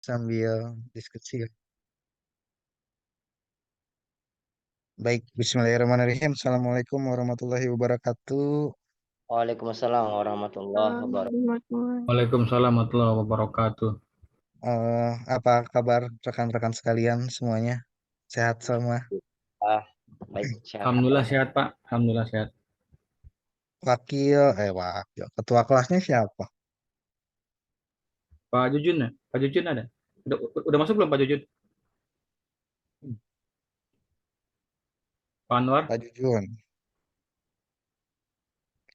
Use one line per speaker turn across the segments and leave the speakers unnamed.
sambil diskusi. Baik, Bismillahirrahmanirrahim. Assalamualaikum warahmatullahi wabarakatuh.
Waalaikumsalam warahmatullahi wabarakatuh.
Waalaikumsalam warahmatullahi wabarakatuh.
Apa kabar rekan-rekan sekalian semuanya? Sehat semua?
Ah, baik, sehat.
Alhamdulillah sehat, Pak. Alhamdulillah sehat.
Wakil, ketua kelasnya siapa?
Pak Jujun ya? Pak Jujun ada? Udah masuk belum Pak Jujun? Pak Anwar?
Pak Jujun.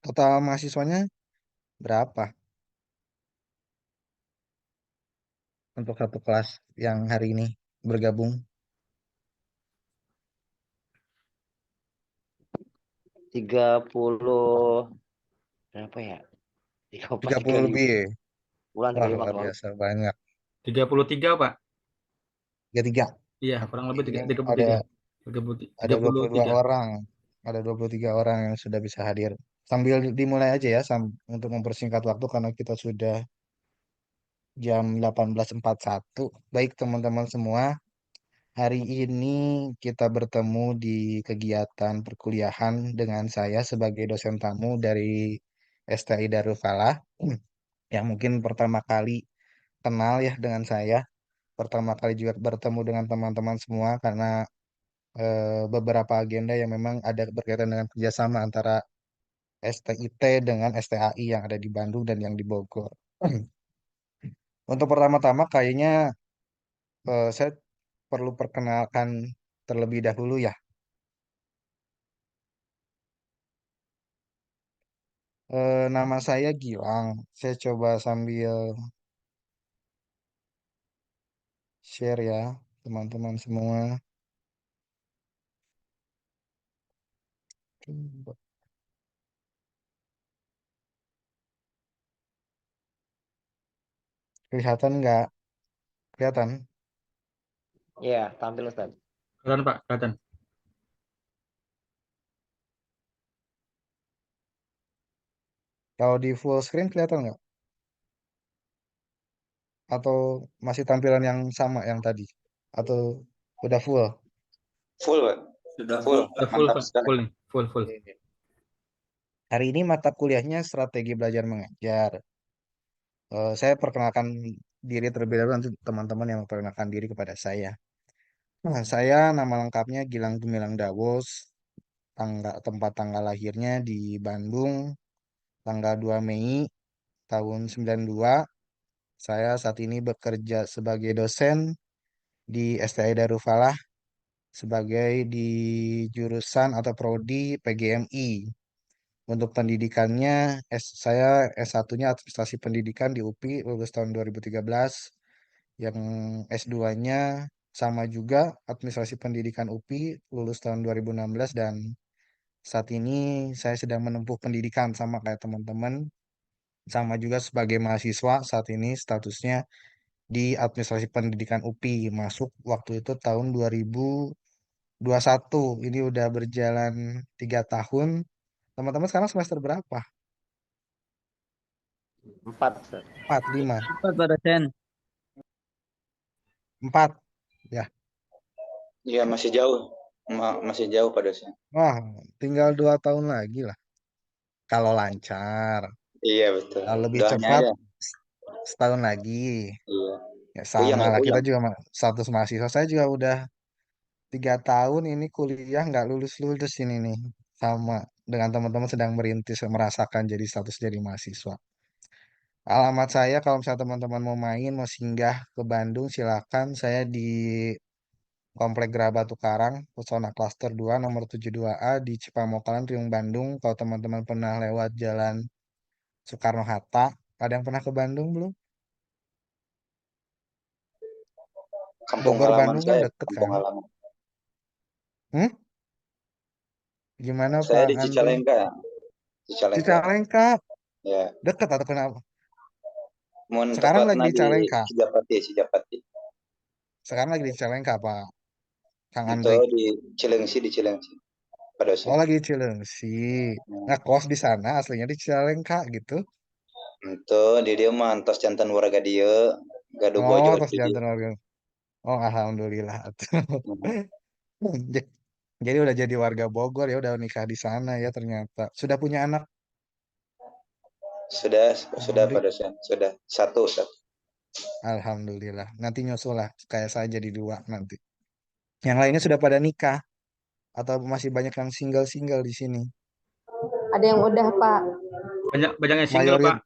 Total mahasiswanya berapa untuk satu kelas yang hari ini bergabung?
30 berapa ya?
30
35
lebih.
bulan
Wah,
35
luar
bulan.
biasa banyak.
33, Pak.
33.
Iya, kurang lebih
Artinya
33.
ada 22
33.
orang. Ada 23 orang yang sudah bisa hadir. Sambil dimulai aja ya untuk mempersingkat waktu karena kita sudah jam 18.41. Baik teman-teman semua, hari ini kita bertemu di kegiatan perkuliahan dengan saya sebagai dosen tamu dari STI Darul Falah. Yang mungkin pertama kali kenal ya dengan saya. Pertama kali juga bertemu dengan teman-teman semua karena beberapa agenda yang memang ada berkaitan dengan kerjasama antara STIT dengan STAI yang ada di Bandung dan yang di Bogor. Untuk pertama-tama kayaknya saya perlu perkenalkan terlebih dahulu ya. Nama saya Gilang. Saya coba sambil share ya, teman-teman semua. Coba. Kelihatan nggak? Kelihatan.
Iya, tampil Ustaz.
Kelihatan, Pak. Kelihatan.
Kalau di full screen kelihatan nggak? Atau masih tampilan yang sama yang tadi? Atau udah full?
Full, Pak.
Sudah
Full.
full.
Udah full,
Mantap
Pak.
sekali.
Full nih. Full, full.
Oke. Hari ini mata kuliahnya strategi belajar mengajar. Saya perkenalkan diri terlebih dahulu nanti teman-teman yang memperkenalkan diri kepada saya. Nah, saya nama lengkapnya Gilang Gemilang Dawos, tempat tanggal lahirnya di Bandung, tanggal 2 Mei tahun 92. Saya saat ini bekerja sebagai dosen di STI Darul Falah sebagai di jurusan atau prodi PGMI. Untuk pendidikannya, saya S1-nya Administrasi Pendidikan di UPI, lulus tahun 2013. Yang S2-nya sama juga Administrasi Pendidikan UPI, lulus tahun 2016. Dan saat ini saya sedang menempuh pendidikan sama kayak teman-teman. Sama juga sebagai mahasiswa saat ini statusnya di Administrasi Pendidikan UPI. Masuk waktu itu tahun 2021. Ini udah berjalan 3 tahun. Teman-teman sekarang semester berapa?
4 Ustaz.
4, 5,
Cepat Pak dosen.
4. Ya.
Iya, masih jauh. Masih jauh pada saya.
Wah, tinggal 2 tahun lagi lah. Kalau lancar.
Iya, betul.
Kalau lebih
Doanya
cepat,
aja.
setahun lagi.
Iya.
Ya
Puyeng
sama
ya,
lah. Kita
puyeng.
juga status mahasiswa. Saya juga udah 3 tahun ini kuliah nggak lulus-lulus ini nih. Sama dengan teman-teman sedang merintis, merasakan jadi status jadi mahasiswa. Alamat saya kalau misalnya teman-teman mau main, mau singgah ke Bandung, silakan. Saya di Komplek Geraha Batu Karang, Pesona Klaster 2, nomor 72A di Cipamokalan, Riung Bandung. Kalau teman-teman pernah lewat jalan Soekarno-Hatta, ada yang pernah ke Bandung belum?
Kampung
Bogor
halaman
Bandung kan
saya,
deket
kampung
kan?
halaman.
Hmm? Gimana
Saya
Pak
di
Andri?
Cicalengka. Cicalengka.
Cicalengka
Ya.
deket atau kenapa?
Mau
Sekarang lagi
tepatnya
di
di
Cicalengka.
Cijapati, Cijapati.
Sekarang lagi di Cicalengka Pak Kang
Itu
Andri.
di Cilengsi, di Cilengsi. Pada
Oh
saya.
lagi di Cilengsi.
Hmm.
Ngekos di sana aslinya di Cicalengka gitu.
Itu di dia mah antos jantan warga dia. Gado
Oh,
Bojot
tos
jadi.
jantan warga. Oh, alhamdulillah atuh. Ja- Jadi udah jadi warga Bogor ya, udah nikah di sana ya ternyata. Sudah punya anak?
Sudah
Di-
pada saat sudah satu Ustaz.
Alhamdulillah. Nanti nyusul lah, kayak saya jadi dua nanti. Yang lainnya sudah pada nikah atau masih banyak yang single-single di sini?
Ada yang udah, Pak.
Banyak yang single,
Mayoritas
Pak.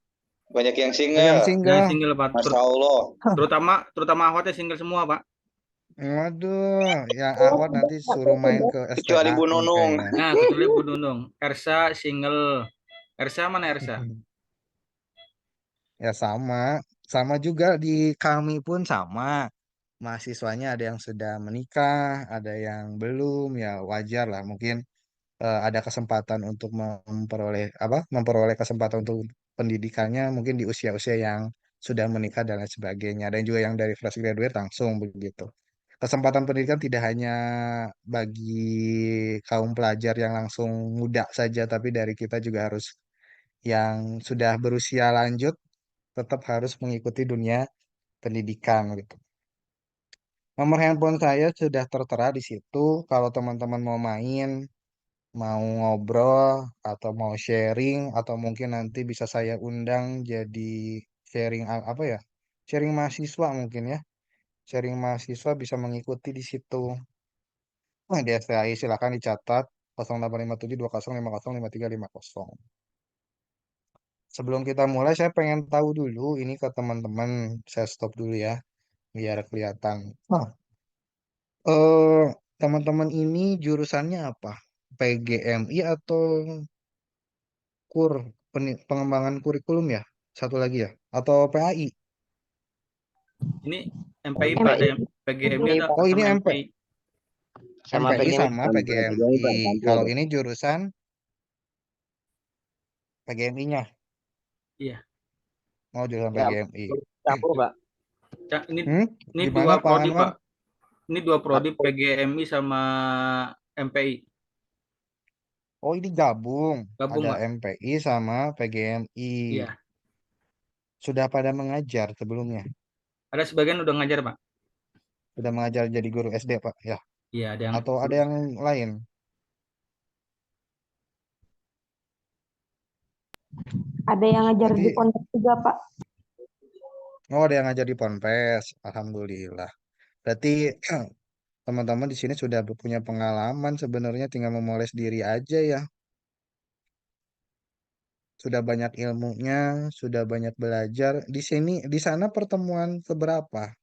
Banyak yang
yang
single.
Banyak yang
single.
single, Pak.
Masya Allah.
Terutama ahwatnya single semua, Pak.
Waduh, yang Ahwat nanti suruh main ke
Kecuali Bu
STAI
Nunung.
kayaknya.
Nah, kecuali Bu Nunung. Ersa single. Ersa mana Ersa?
Ya sama, sama juga di kami pun sama. Mahasiswanya ada yang sudah menikah, ada yang belum, ya wajar lah. Mungkin ada kesempatan untuk memperoleh kesempatan untuk pendidikannya mungkin di usia-usia yang sudah menikah dan lain sebagainya. Dan juga yang dari fresh graduate langsung begitu. Kesempatan pendidikan tidak hanya bagi kaum pelajar yang langsung muda saja, tapi dari kita juga harus yang sudah berusia lanjut tetap harus mengikuti dunia pendidikan gitu. Nomor handphone saya sudah tertera di situ. Kalau teman-teman mau main, mau ngobrol, atau mau sharing, atau mungkin nanti bisa saya undang jadi sharing apa ya? Sharing mahasiswa mungkin ya. Sharing mahasiswa bisa mengikuti di situ. Nah, di STI silakan dicatat 085720505350. Sebelum kita mulai, saya pengen tahu dulu ini ke teman-teman. Saya stop dulu ya, biar kelihatan. Nah, eh, teman-teman ini jurusannya apa? PGMI atau KUR, pengembangan kurikulum ya? Satu lagi ya? Atau PAI?
Ini MPI, Pak. Ada
MPI.
yang PGMI
MPI,
ada
Pak.
Oh, ini
sama
MP,
MPI.
Sama
MPI
PGMI.
sama
PGMI,
PGMI.
Pak. Campur.
Kalau ini jurusan PGMI-nya.
Iya.
Oh, jurusan
Ya,
PGMI.
campur, Pak.
Ini
Hmm?
ini
Gimana
dua
Pak
prodi,
Anwar?
Pak. Ini dua prodi
Campur.
PGMI sama MPI.
Oh, ini gabung.
Gabung,
Ada
Pak.
MPI sama PGMI.
Iya.
Sudah pada mengajar sebelumnya.
Ada sebagian udah ngajar, Pak.
Sudah mengajar jadi guru SD, Pak. Ya.
Iya, ada yang
Atau ada yang lain?
Ada yang ngajar di
Berarti,
pondok juga, Pak.
oh ada yang ngajar di Ponpes. Alhamdulillah. Berarti teman-teman di sini sudah punya pengalaman sebenarnya tinggal memoles diri aja ya. Sudah banyak ilmunya, sudah banyak belajar. Di sini, di sana pertemuan keberapa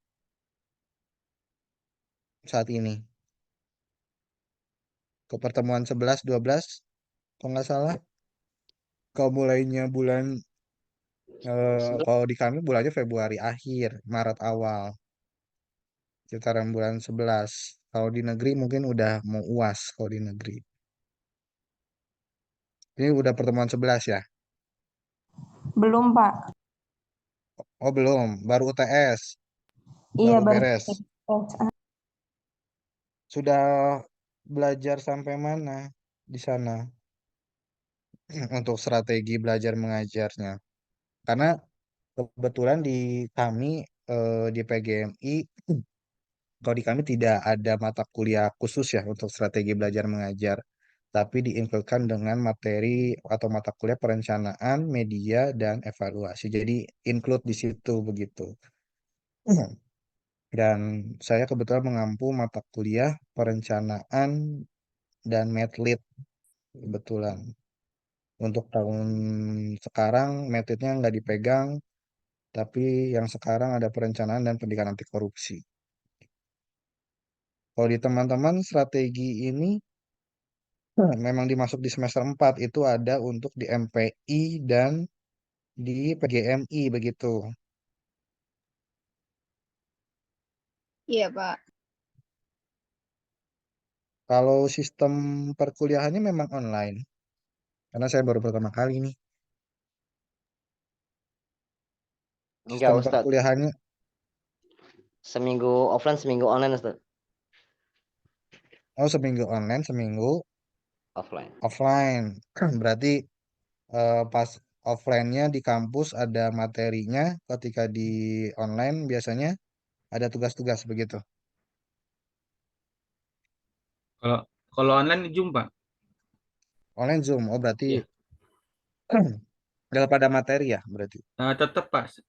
saat ini? Ke pertemuan 11, 12, kalau nggak salah. Kalau mulainya bulan, kalau di kami bulannya Februari akhir, Maret awal, sekitaran bulan 11. Kalau di negeri mungkin udah mau UAS kalau di negeri. Ini udah pertemuan 11 ya?
Belum, Pak.
Oh belum, baru UTS,
Iya,
baru
baru.
beres. Sudah belajar sampai mana di sana untuk strategi belajar mengajarnya? Karena kebetulan di kami di PGMI, kalau di kami tidak ada mata kuliah khusus ya untuk strategi belajar mengajar, tapi diinkludkan dengan materi atau mata kuliah perencanaan, media, dan evaluasi. Jadi include di situ begitu. Dan saya kebetulan mengampu mata kuliah perencanaan dan medlit kebetulan. Untuk tahun sekarang medlitnya nggak dipegang, tapi yang sekarang ada perencanaan dan pendidikan anti korupsi. Kalau di teman-teman strategi ini memang dimasuk di semester 4 itu ada untuk di MPI dan di PGMI begitu.
Iya, Pak.
Kalau sistem perkuliahannya memang online, karena saya baru pertama kali nih.
Enggak,
Sistem
Ustaz.
perkuliahannya,
Seminggu offline, seminggu online, Ustaz.
oh seminggu online, seminggu
Offline.
offline. Berarti pas offline-nya di kampus ada materinya, ketika di online biasanya ada tugas-tugas begitu.
Kalau kalau online Zoom, Pak.
Online Zoom, oh berarti
Iya.
daripada materi ya berarti.
Tetap Pak,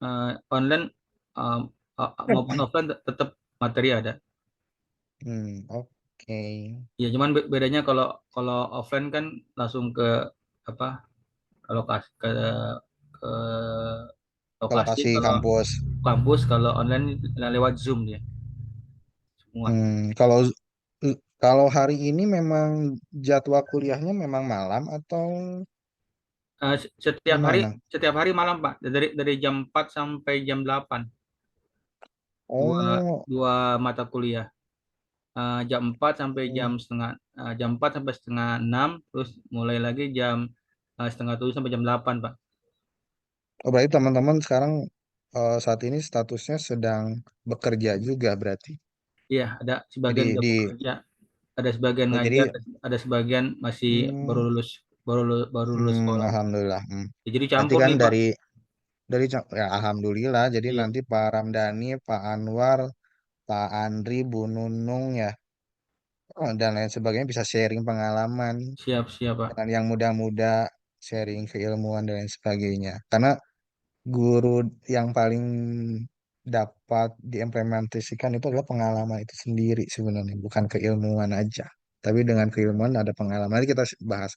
online eh, maupun offline tetap materi ada.
Oke.
Ya, cuman bedanya kalau kalau offline kan langsung ke apa? Ke lokasi ke
Ke
lokasi.
lokasi
Kalau
kampus.
kampus, kalau online lewat Zoom dia semua.
Kalau kalau hari ini memang jadwal kuliahnya memang malam atau
Setiap hari
gimana?
malam Pak, dari jam 4 sampai jam 8. Dua
Oh,
dua mata kuliah. Jam 4 sampai
hmm.
jam 4 sampai setengah 6, terus mulai lagi jam setengah 7 sampai jam 8 Pak.
Oh, berarti teman-teman sekarang saat ini statusnya sedang bekerja juga berarti.
Iya, ada sebagian
Jadi
udah
di
bekerja, ada sebagian
oh,
ngajar,
jadi
ada sebagian masih baru
hmm,
lulus baru lulus sekolah.
alhamdulillah.
Ya, jadi
Nanti
campur
kan
nih Pak.
dari ya alhamdulillah. Jadi
Iya,
nanti Pak Ramdhani, Pak Anwar, Pak Andri, Bu Nunung ya, dan lain sebagainya bisa sharing pengalaman
siap siap Pak.
dengan yang muda-muda, sharing keilmuan dan lain sebagainya. Karena guru yang paling dapat diimplementasikan itu adalah pengalaman itu sendiri sebenarnya, bukan keilmuan aja. Tapi dengan keilmuan ada pengalaman. Nanti kita bahas.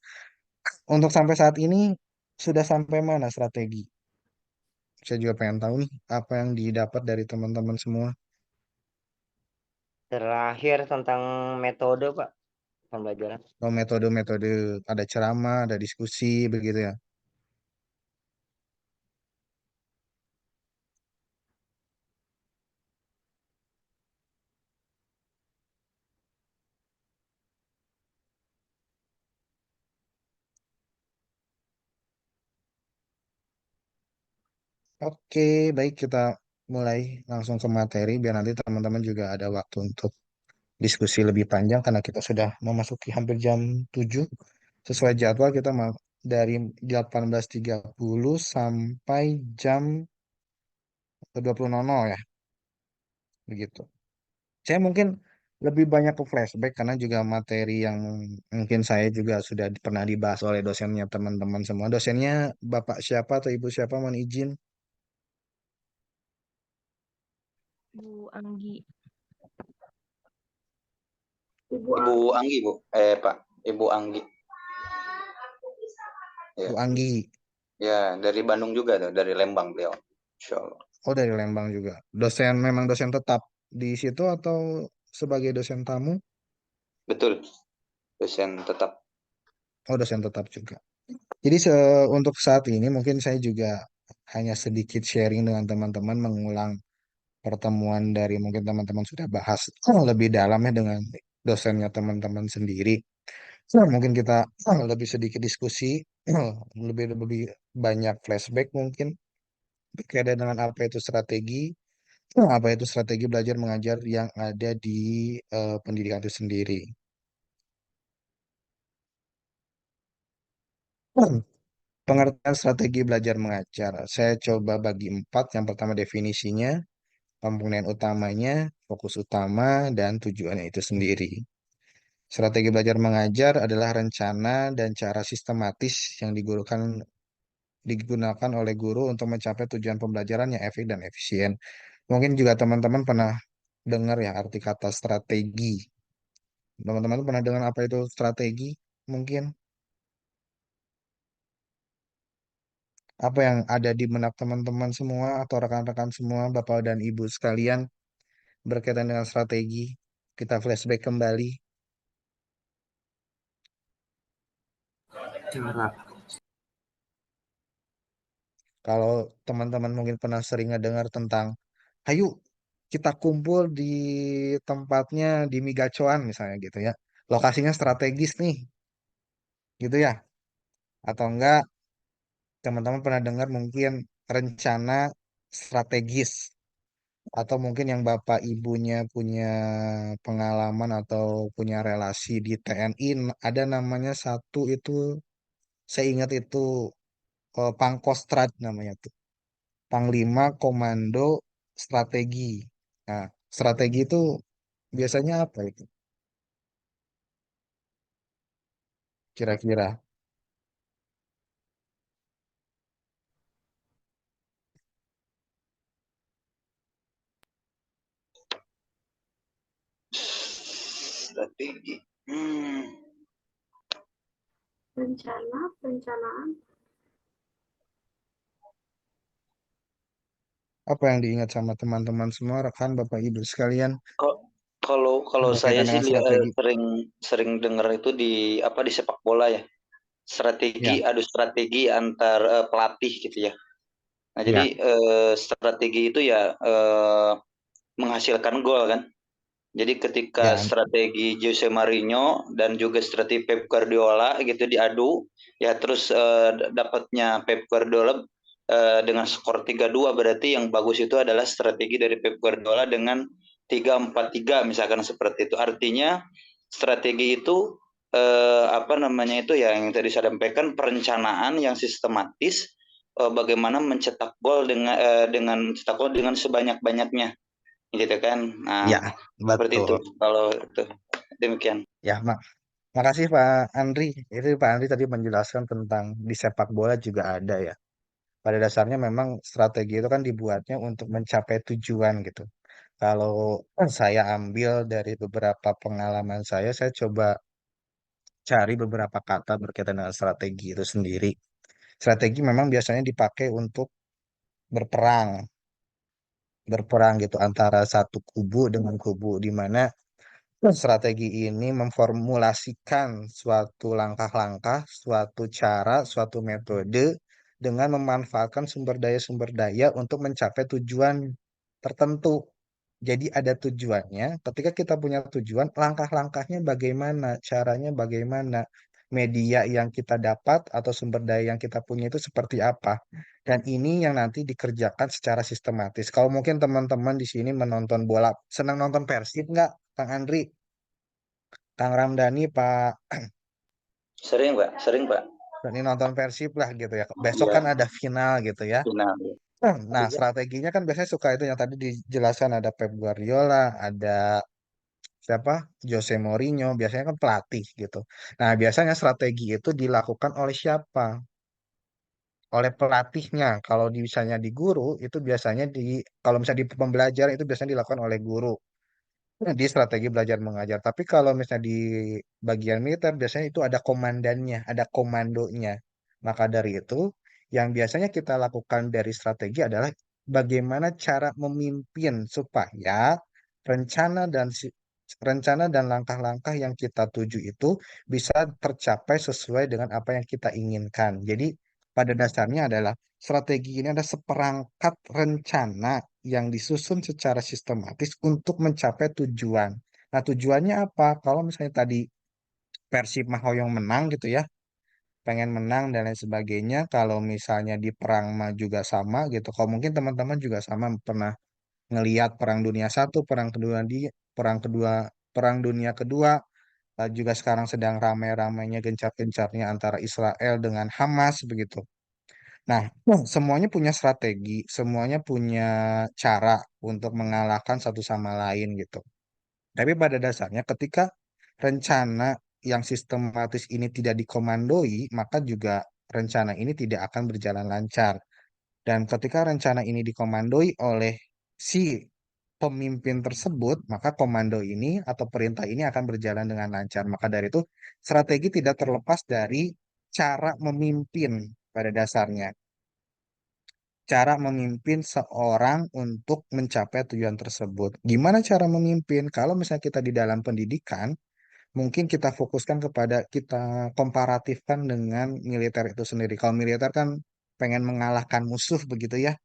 Untuk sampai saat ini sudah sampai mana strategi? Saya juga pengen tahu nih apa yang didapat dari teman-teman semua.
Terakhir tentang metode, Pak, pembelajaran.
Oh, metode-metode ada ceramah, ada diskusi begitu ya. Oke, baik kita mulai langsung ke materi biar nanti teman-teman juga ada waktu untuk diskusi lebih panjang karena kita sudah memasuki hampir jam 7. Sesuai jadwal kita mau dari 18.30 sampai jam 20.00 ya, begitu. Saya mungkin lebih banyak ke flashback karena juga materi yang mungkin saya juga sudah pernah dibahas oleh dosennya teman-teman semua. Dosennya Bapak siapa atau Ibu siapa, mohon izin.
Bu Anggi.
Ibu Anggi, Bu. Pak, Ibu Anggi. Ya,
Bu Anggi.
ya dari Bandung juga tuh, dari Lembang beliau. Insya Allah.
Oh, dari Lembang juga. Dosen memang dosen tetap di situ atau sebagai dosen tamu?
Betul, dosen tetap.
Oh, dosen tetap juga. Jadi untuk saat ini mungkin saya juga hanya sedikit sharing dengan teman-teman mengulang pertemuan dari mungkin teman-teman sudah bahas lebih dalam ya dengan dosennya teman-teman sendiri. Nah, mungkin kita lebih sedikit diskusi, lebih lebih banyak flashback mungkin berkaitan dengan apa itu strategi, apa itu strategi belajar mengajar yang ada di pendidikan itu sendiri. Pengertian strategi belajar mengajar. Saya coba bagi empat. Yang pertama definisinya, komponen utamanya, fokus utama, dan tujuannya itu sendiri. Strategi belajar mengajar adalah rencana dan cara sistematis yang digunakan oleh guru untuk mencapai tujuan pembelajaran yang efektif dan efisien. Mungkin juga teman-teman pernah dengar ya arti kata strategi. Teman-teman pernah dengar apa itu strategi? Mungkin apa yang ada di benak teman-teman semua atau rekan-rekan semua, Bapak dan Ibu sekalian berkaitan dengan strategi. Kita flashback kembali. Kalau teman-teman mungkin pernah sering ngedengar tentang, ayo kita kumpul di tempatnya di Migacoan misalnya gitu ya. Lokasinya strategis nih, gitu ya. Atau enggak, teman-teman pernah dengar mungkin rencana strategis. Atau mungkin yang bapak ibunya punya pengalaman atau punya relasi di TNI, ada namanya satu itu, saya ingat itu Pangkostrat namanya tuh. Panglima Komando Strategi. Nah, strategi itu biasanya apa itu? Kira-kira.
Strategi.
Perencanaan.
Apa yang diingat sama teman-teman semua, rekan Bapak Ibu sekalian,
Ko- kalau saya
berkaitan
sih
dengan strategi?
sering sering dengar itu di sepak bola ya.
Ya,
Adu strategi antar pelatih gitu ya. Nah, jadi
ya,
strategi itu ya menghasilkan gol kan. Jadi ketika
ya,
strategi Jose Mourinho dan juga strategi Pep Guardiola gitu diadu, ya terus dapatnya Pep Guardiola dengan skor 3-2, berarti yang bagus itu adalah strategi dari Pep Guardiola dengan 3-4-3 misalkan seperti itu. Artinya strategi itu apa namanya itu ya yang tadi saya sampaikan, perencanaan yang sistematis, bagaimana mencetak gol dengan mencetak gol dengan sebanyak-banyaknya gitu kan. Nah,
ya,
seperti itu
betul.
kalau itu demikian.
Ya, makasih Pak Andri. Itu Pak Andri tadi menjelaskan tentang di sepak bola juga ada ya. Pada dasarnya memang strategi itu kan dibuatnya untuk mencapai tujuan gitu. Kalau saya ambil dari beberapa pengalaman saya coba cari beberapa kata berkaitan dengan strategi itu sendiri. Strategi memang biasanya dipakai untuk berperang, berperang gitu antara satu kubu dengan kubu, di mana strategi ini memformulasikan suatu langkah-langkah, suatu cara, suatu metode dengan memanfaatkan sumber daya untuk mencapai tujuan tertentu. Jadi ada tujuannya. Ketika kita punya tujuan, langkah-langkahnya bagaimana, caranya bagaimana, media yang kita dapat atau sumber daya yang kita punya itu seperti apa. Dan ini yang nanti dikerjakan secara sistematis. Kalau mungkin teman-teman di sini menonton bola, senang nonton Persib nggak, Kang Andri, Kang Ramdhani, Pak
Sering Pak.
ini nonton Persib lah gitu ya. Besok
Iya,
kan ada final gitu ya.
final.
Nah, strateginya kan biasanya suka itu yang tadi dijelaskan ada Pep Guardiola, ada siapa? Jose Mourinho, biasanya kan pelatih gitu. Nah, biasanya strategi itu dilakukan oleh siapa? Oleh pelatihnya. Kalau misalnya di guru, itu biasanya kalau misalnya di pembelajaran itu biasanya dilakukan oleh guru. Di strategi belajar mengajar. Tapi kalau misalnya di bagian militer, biasanya itu ada komandannya, ada komandonya. Maka dari itu, yang biasanya kita lakukan dari strategi adalah bagaimana cara memimpin supaya rencana dan rencana dan langkah-langkah yang kita tuju itu bisa tercapai sesuai dengan apa yang kita inginkan. Jadi pada dasarnya adalah strategi ini ada seperangkat rencana yang disusun secara sistematis untuk mencapai tujuan. Nah, tujuannya apa? Kalau misalnya tadi Persib Mahoyong menang gitu ya, pengen menang dan lain sebagainya. Kalau misalnya di perang mah juga sama gitu. Kalau mungkin teman-teman juga sama pernah ngelihat Perang Dunia Satu, Perang Kedua, Perang Dunia Kedua, juga sekarang sedang ramai-ramainya gencar-gencarnya antara Israel dengan Hamas begitu. Nah, semuanya punya strategi, semuanya punya cara untuk mengalahkan satu sama lain gitu. Tapi pada dasarnya ketika rencana yang sistematis ini tidak dikomandoi, maka juga rencana ini tidak akan berjalan lancar. Dan ketika rencana ini dikomandoi oleh si pemimpin tersebut, maka komando ini atau perintah ini akan berjalan dengan lancar. Maka dari itu, strategi tidak terlepas dari cara memimpin pada dasarnya. Cara memimpin seorang untuk mencapai tujuan tersebut. Gimana cara memimpin? Kalau misalnya kita di dalam pendidikan, mungkin kita fokuskan kepada kita komparatifkan dengan militer itu sendiri. Kalau militer kan pengen mengalahkan musuh begitu ya.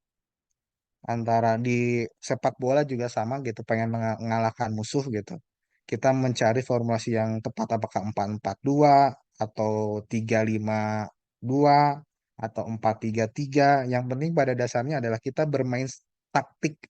Antara di sepak bola juga sama gitu, pengen mengalahkan musuh gitu. Kita mencari formasi yang tepat apakah 4-4-2 atau 3-5-2 atau 4-3-3. Yang penting pada dasarnya adalah kita bermain taktik,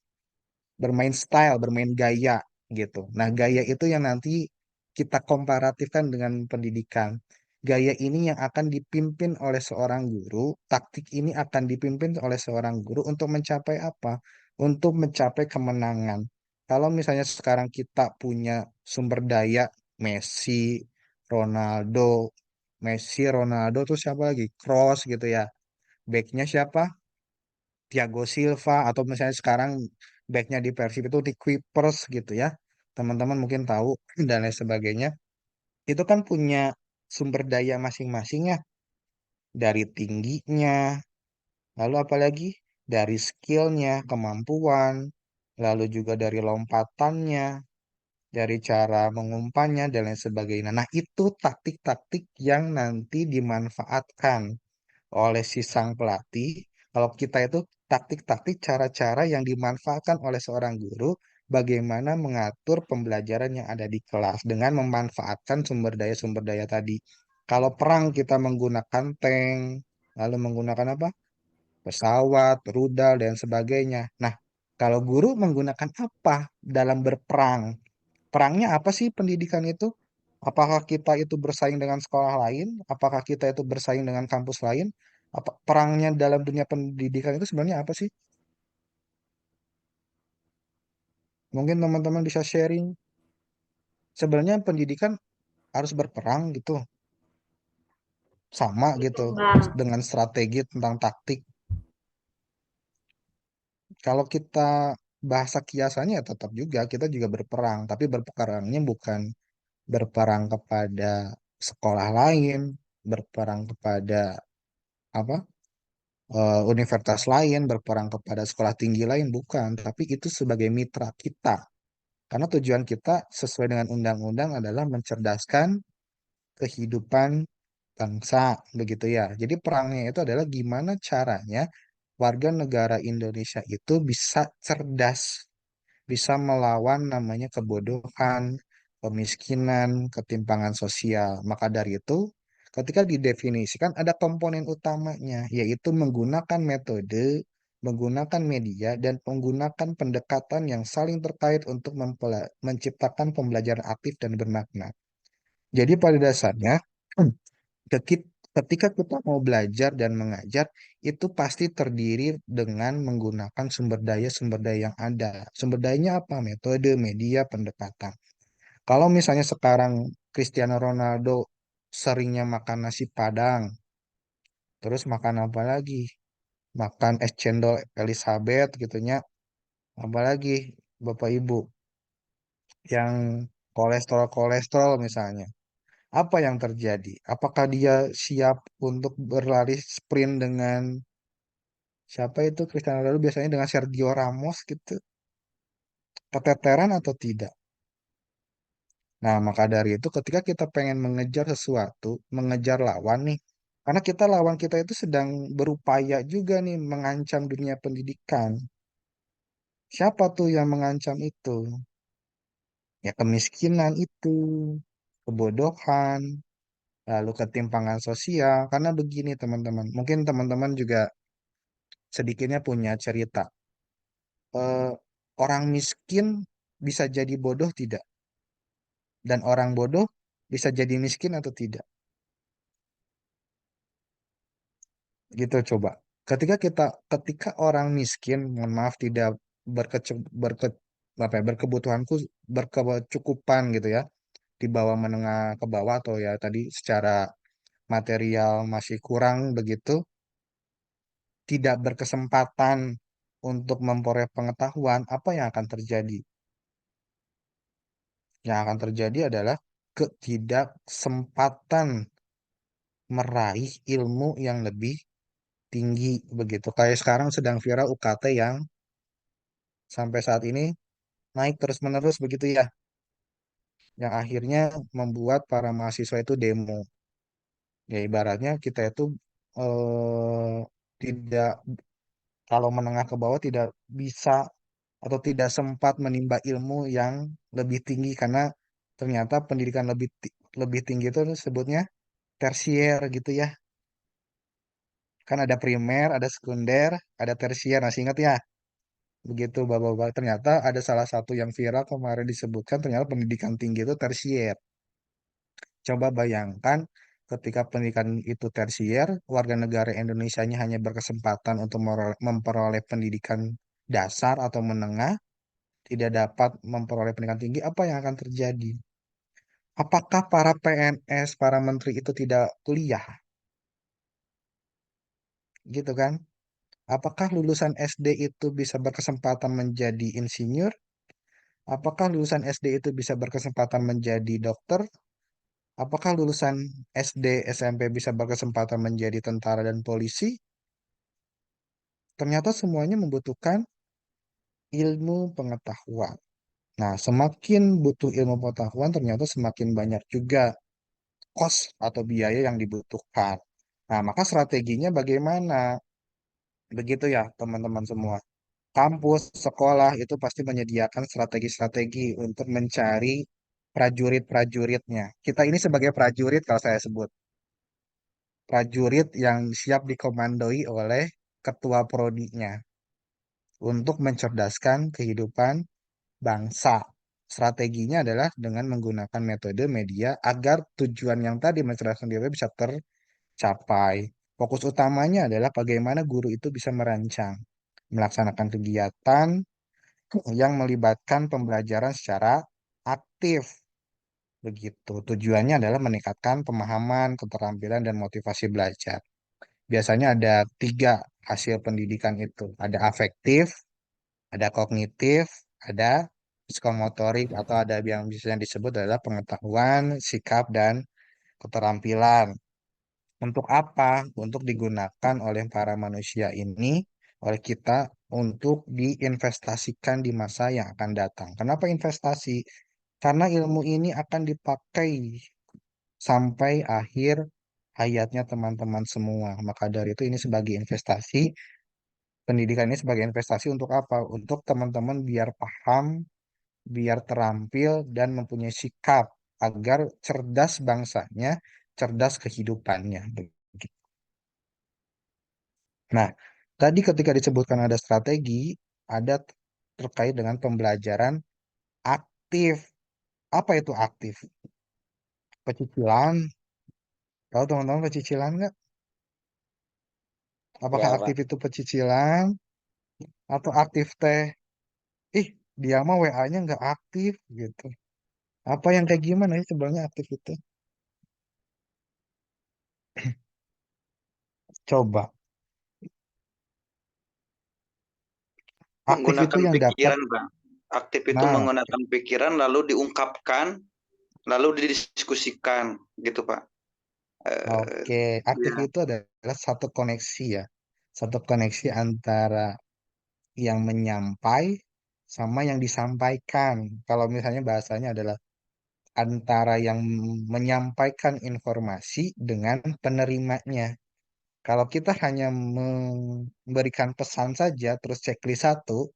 bermain style, bermain gaya gitu. Nah, gaya itu yang nanti kita komparatifkan dengan pendidikan. gaya ini yang akan dipimpin oleh seorang guru, taktik ini akan dipimpin oleh seorang guru untuk mencapai apa? Untuk mencapai kemenangan. Kalau misalnya sekarang kita punya sumber daya Messi, Ronaldo, Messi, Ronaldo tuh siapa lagi? Cross gitu ya. Backnya siapa? Thiago Silva atau misalnya sekarang backnya di Persib itu di Kuipers gitu ya. Teman-teman mungkin tahu dan lain sebagainya. Itu kan punya sumber daya masing-masing ya. Dari tingginya, lalu apalagi dari skillnya, kemampuan, lalu juga dari lompatannya, dari cara mengumpannya dan lain sebagainya. Nah, itu taktik-taktik yang nanti dimanfaatkan oleh si sang pelatih. Kalau kita itu taktik-taktik cara-cara yang dimanfaatkan oleh seorang guru bagaimana mengatur pembelajaran yang ada di kelas dengan memanfaatkan sumber daya tadi. Kalau perang kita menggunakan tank, lalu menggunakan apa? Pesawat, rudal, dan sebagainya. Nah, kalau guru menggunakan apa dalam berperang? Perangnya apa sih pendidikan itu? Apakah kita itu bersaing dengan sekolah lain? Apakah kita itu bersaing dengan kampus lain? Apa perangnya dalam dunia pendidikan itu sebenarnya apa sih? Mungkin teman-teman bisa sharing. Sebenarnya pendidikan harus berperang gitu, sama gitu
Bang.
dengan strategi tentang taktik. Kalau kita bahasa kiasannya ya tetap juga kita juga berperang, tapi berperangnya bukan berperang kepada sekolah lain, berperang kepada apa universitas lain, berperang kepada sekolah tinggi lain, bukan. Tapi itu sebagai mitra kita. Karena tujuan kita sesuai dengan undang-undang adalah mencerdaskan kehidupan bangsa, begitu ya. Jadi perangnya itu adalah gimana caranya warga negara Indonesia itu bisa cerdas, bisa melawan namanya kebodohan, kemiskinan, ketimpangan sosial. Maka dari itu, ketika didefinisikan ada komponen utamanya, yaitu menggunakan metode, menggunakan media, dan menggunakan pendekatan yang saling terkait untuk menciptakan pembelajaran aktif dan bermakna. Jadi pada dasarnya, ketika kita mau belajar dan mengajar, itu pasti terdiri dengan menggunakan sumber daya yang ada. Sumber dayanya apa? Metode, media, pendekatan. Kalau misalnya sekarang Cristiano Ronaldo seringnya makan nasi Padang, terus makan apa lagi? Makan es cendol Elizabeth gitunya, apa lagi Bapak Ibu yang kolesterol-kolesterol misalnya. Apa yang terjadi? Apakah dia siap untuk berlari sprint dengan siapa itu Cristiano Ronaldo biasanya dengan Sergio Ramos gitu? Keteteran atau tidak? Nah, maka dari itu ketika kita pengen mengejar sesuatu, mengejar lawan nih, karena lawan kita itu sedang berupaya juga nih mengancam dunia pendidikan. Siapa tuh yang mengancam itu? Ya kemiskinan itu, kebodohan, lalu ketimpangan sosial. Karena begini teman-teman, mungkin teman-teman juga sedikitnya punya cerita. Eh, orang miskin bisa jadi bodoh tidak? Dan orang bodoh bisa jadi miskin atau tidak? Gitu coba. Ketika orang miskin, mohon maaf tidak berkece, berke, apa ya, berkecukupan gitu ya, di bawah menengah ke bawah atau ya tadi secara material masih kurang begitu, tidak berkesempatan untuk memperoleh pengetahuan, apa yang akan terjadi? Yang akan terjadi adalah ketidaksempatan meraih ilmu yang lebih tinggi begitu. Kayak sekarang sedang viral UKT yang sampai saat ini naik terus-menerus begitu ya, yang akhirnya membuat para mahasiswa itu demo. Ya ibaratnya kita itu eh, tidak, kalau menengah ke bawah tidak bisa atau tidak sempat menimba ilmu yang lebih tinggi karena ternyata pendidikan lebih tinggi itu sebutnya tersier gitu ya. Kan ada primer, ada sekunder, ada tersier. Masih ingat ya? Begitu Bapak-bapak. Ternyata ada salah satu yang viral kemarin disebutkan ternyata pendidikan tinggi itu tersier. Coba bayangkan ketika pendidikan itu tersier, warga negara Indonesianya hanya berkesempatan untuk memperoleh pendidikan dasar atau menengah, tidak dapat memperoleh pendidikan tinggi, apa yang akan terjadi? Apakah para PNS, para menteri itu tidak kuliah? Gitu kan? Apakah lulusan SD itu bisa berkesempatan menjadi insinyur? Apakah lulusan SD itu bisa berkesempatan menjadi dokter? Apakah lulusan SD, SMP bisa berkesempatan menjadi tentara dan polisi? Ternyata semuanya membutuhkan ilmu pengetahuan. Nah, semakin butuh ilmu pengetahuan, ternyata semakin banyak juga cost atau biaya yang dibutuhkan. Nah, maka strateginya bagaimana? Begitu ya, teman-teman semua. Kampus, sekolah itu pasti menyediakan strategi-strategi untuk mencari prajurit-prajuritnya. Kita ini sebagai prajurit kalau saya sebut. Prajurit yang siap dikomandoi oleh ketua prodinya untuk mencerdaskan kehidupan bangsa. Strateginya adalah dengan menggunakan metode media agar tujuan yang tadi mencerdaskan diri bisa tercapai. Fokus utamanya adalah bagaimana guru itu bisa merancang, melaksanakan kegiatan yang melibatkan pembelajaran secara aktif. Begitu. Tujuannya adalah meningkatkan pemahaman, keterampilan, dan motivasi belajar. Biasanya ada tiga hasil pendidikan itu. Ada afektif, ada kognitif, ada psikomotorik, atau ada yang biasanya disebut adalah pengetahuan, sikap, dan keterampilan. Untuk apa? Untuk digunakan oleh para manusia ini, oleh kita, untuk diinvestasikan di masa yang akan datang. Kenapa investasi? Karena ilmu ini akan dipakai sampai akhir hayatnya teman-teman semua. Maka dari itu ini sebagai investasi, pendidikan ini sebagai investasi untuk apa? Untuk teman-teman biar paham, biar terampil, dan mempunyai sikap agar cerdas bangsanya, cerdas kehidupannya. Begitu. Nah, tadi ketika disebutkan ada strategi, ada terkait dengan pembelajaran aktif. Apa itu aktif? Pecicilan. Tahu teman-teman pecicilan nggak? Apakah
Ya,
aktif
Pak.
itu pecicilan atau aktif teh? Ih, dia mah WA-nya nggak aktif gitu. Apa yang kayak gimana sih sebenarnya aktif itu? Coba. Aktif itu
Menggunakan
yang dapat.
pikiran, Pak. Aktif itu
Nah,
menggunakan pikiran lalu diungkapkan, lalu didiskusikan, gitu, Pak. Eh,
oke. Aktif
ya.
itu adalah satu koneksi ya. Satu koneksi antara yang menyampai sama yang disampaikan. Kalau misalnya bahasanya adalah antara yang menyampaikan informasi dengan penerimanya. Kalau kita hanya memberikan pesan saja, terus checklist satu,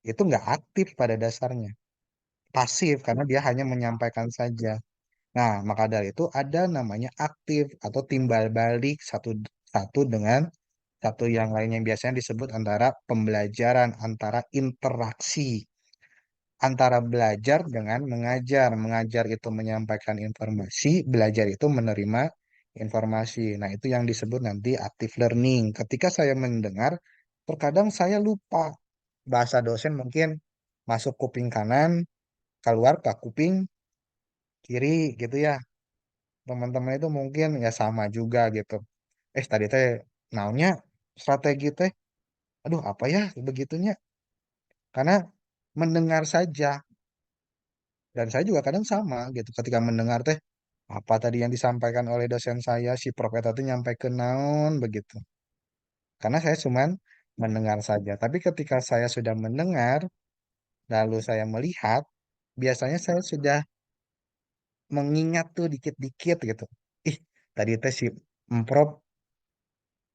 itu nggak aktif pada dasarnya. Pasif, karena dia hanya menyampaikan saja. Nah, maka dari itu ada namanya aktif atau timbal balik satu satu dengan satu yang lainnya yang biasanya disebut antara pembelajaran, antara interaksi antara belajar dengan mengajar. Mengajar itu menyampaikan informasi, belajar itu menerima informasi. Nah, itu yang disebut nanti active learning. Ketika saya mendengar, terkadang saya lupa. Bahasa dosen mungkin masuk kuping kanan, keluar ke kuping kiri gitu ya. Teman-teman itu mungkin ya sama juga gitu. Tadi teh naunya strategi teh. Aduh, apa ya begitunya? Karena mendengar saja. Dan saya juga kadang sama gitu ketika mendengar teh apa tadi yang disampaikan oleh dosen saya si Prof eta teh nyampai ke naon begitu. Karena saya cuman mendengar saja. Tapi ketika saya sudah mendengar lalu saya melihat, biasanya saya sudah mengingat tuh dikit-dikit gitu. Ih, tadi teh si Prof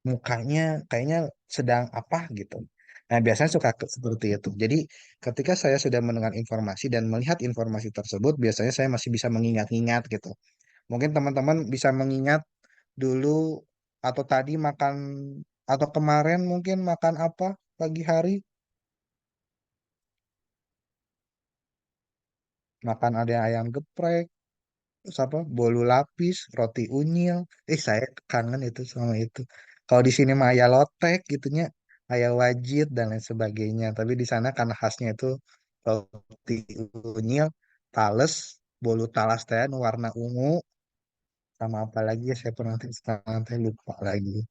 mukanya kayaknya sedang apa gitu. Nah, biasanya suka seperti itu. Jadi, ketika saya sudah mendengar informasi dan melihat informasi tersebut, biasanya saya masih bisa mengingat-ingat gitu. Mungkin teman-teman bisa mengingat dulu atau tadi makan atau kemarin mungkin makan apa pagi hari? Makan ada ayam geprek, apa bolu lapis, roti unyil. Saya kangen itu sama itu. Kalau di sini mah ayah lotek gitunya, ayah wajit dan lain sebagainya. Tapi di sana karena khasnya itu roti unyil, tales, bolu talas teh nu warna ungu, sama apa lagi ya saya pernah sekarang teh lupa lagi.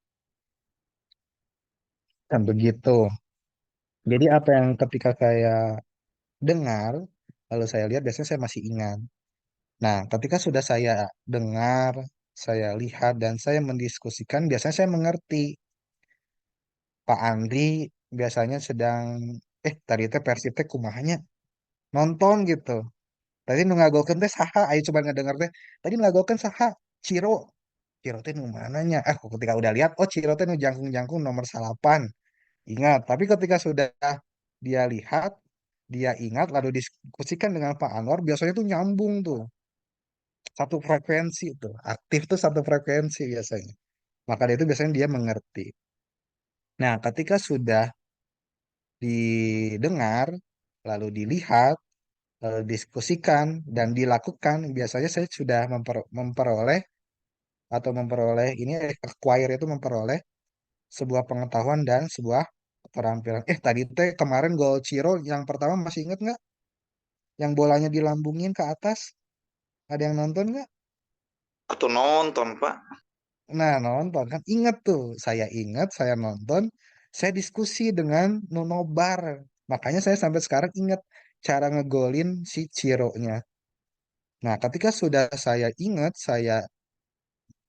Dan begitu. Jadi apa yang ketika saya dengar, lalu saya lihat biasanya saya masih ingat. Nah, ketika sudah saya dengar, saya lihat, dan saya mendiskusikan, biasanya saya mengerti. Pak Andri biasanya sedang, tadi teh Persib teh kumahanya nonton gitu. Tadi nu ngagokeun teh saha, ayo coba ngedenger teh. Tadi ngagokeun saha, Ciro. Ciro teh nu mananya? Ketika udah lihat, oh Ciro teh nu jangkung-jangkung nomor 8. Ingat, tapi ketika sudah dia lihat, dia ingat, lalu diskusikan dengan Pak Anwar, biasanya tuh nyambung tuh. Satu frekuensi tuh. Aktif tuh satu frekuensi biasanya. Maka dari itu biasanya dia mengerti. Nah, ketika sudah didengar, lalu dilihat, lalu diskusikan, dan dilakukan, biasanya saya sudah memperoleh atau memperoleh ini acquire itu memperoleh sebuah pengetahuan dan sebuah keterampilan. Tadi teh kemarin gol Ciro yang pertama masih inget nggak? Yang bolanya dilambungin ke atas? Ada yang nonton nggak?
Atau nonton, Pak.
Nah, nonton kan inget tuh. Saya ingat, saya nonton, saya diskusi dengan Nunobar. Makanya saya sampai sekarang ingat cara ngegolin si Ciro-nya. Nah, ketika sudah saya ingat, saya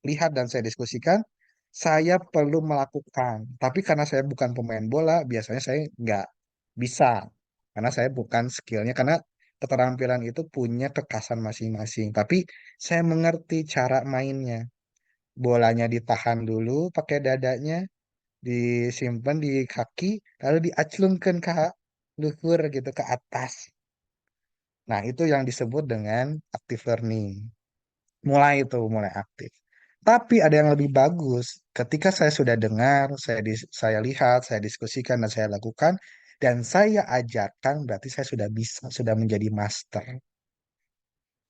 lihat dan saya diskusikan, saya perlu melakukan. Tapi karena saya bukan pemain bola, biasanya saya nggak bisa. Karena saya bukan skillnya, karena keterampilan itu punya kekasan masing-masing. Tapi saya mengerti cara mainnya. Bolanya ditahan dulu pakai dadanya, disimpan di kaki, lalu diaclungkan ke luhur gitu ke atas. Nah, itu yang disebut dengan active learning. Mulai aktif. Tapi ada yang lebih bagus. Ketika saya sudah dengar, saya lihat, saya diskusikan dan saya lakukan dan saya ajarkan, berarti saya sudah bisa, sudah menjadi master.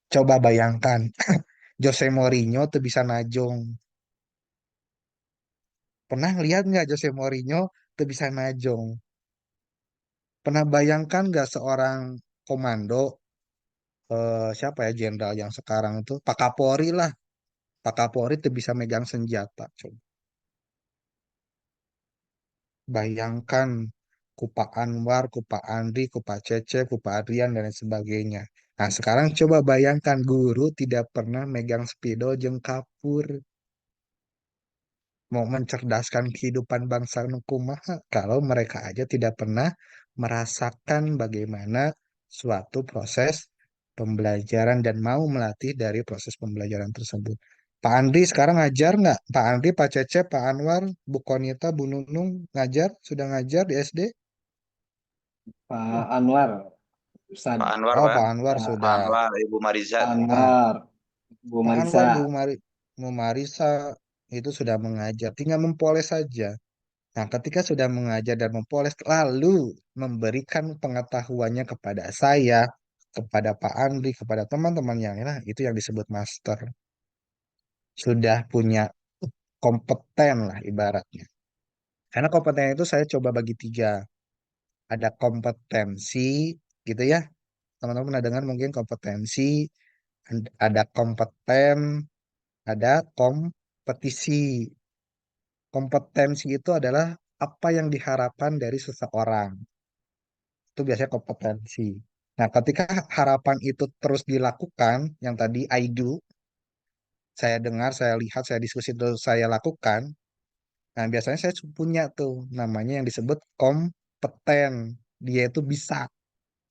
Coba bayangkan, Jose Mourinho tuh bisa najong. Pernah lihat nggak Jose Mourinho tuh bisa najong? Pernah bayangkan nggak seorang komando, siapa ya jenderal yang sekarang itu Pak Kapolri lah, Pak Kapolri tuh bisa megang senjata. Coba bayangkan ku Pak Anwar, ku Pak Andri, ku Pak Cece, ku Pak Adrian dan lain sebagainya. Nah sekarang coba bayangkan guru tidak pernah megang spidol jeung kapur. Mau mencerdaskan kehidupan bangsa nu kumaha kalau mereka aja tidak pernah merasakan bagaimana suatu proses pembelajaran dan mau melatih dari proses pembelajaran tersebut. Pak Andri sekarang ngajar nggak? Pak Andri, Pak Cece, Pak Anwar, Bu Konita, Bu Nunung ngajar? Sudah ngajar di SD?
Pak Anwar, Ustad.
Pak Anwar,
Oh,
Pak.
Pak Anwar
Pak
sudah.
Anwar, Ibu Mariza.
Pak
Nah,
Anwar, Bu
Pak
Marisa.
Anwar, Bu Marisa itu sudah mengajar. Tinggal mempoles saja. Nah, ketika sudah mengajar dan mempoles, lalu memberikan pengetahuannya kepada saya, kepada Pak Andri, kepada teman-teman yang lain, nah, itu yang disebut master. Sudah punya kompeten lah ibaratnya. Karena kompeten itu saya coba bagi tiga. Ada kompetensi, gitu ya. Teman-teman pernah dengar mungkin kompetensi, ada kompeten, ada kompetisi. Kompetensi itu adalah apa yang diharapkan dari seseorang. Itu biasanya kompetensi. Nah, ketika harapan itu terus dilakukan, yang tadi I do, saya dengar, saya lihat, saya diskusi, terus saya lakukan, nah biasanya saya punya tuh namanya yang disebut kompeten. Dia itu bisa,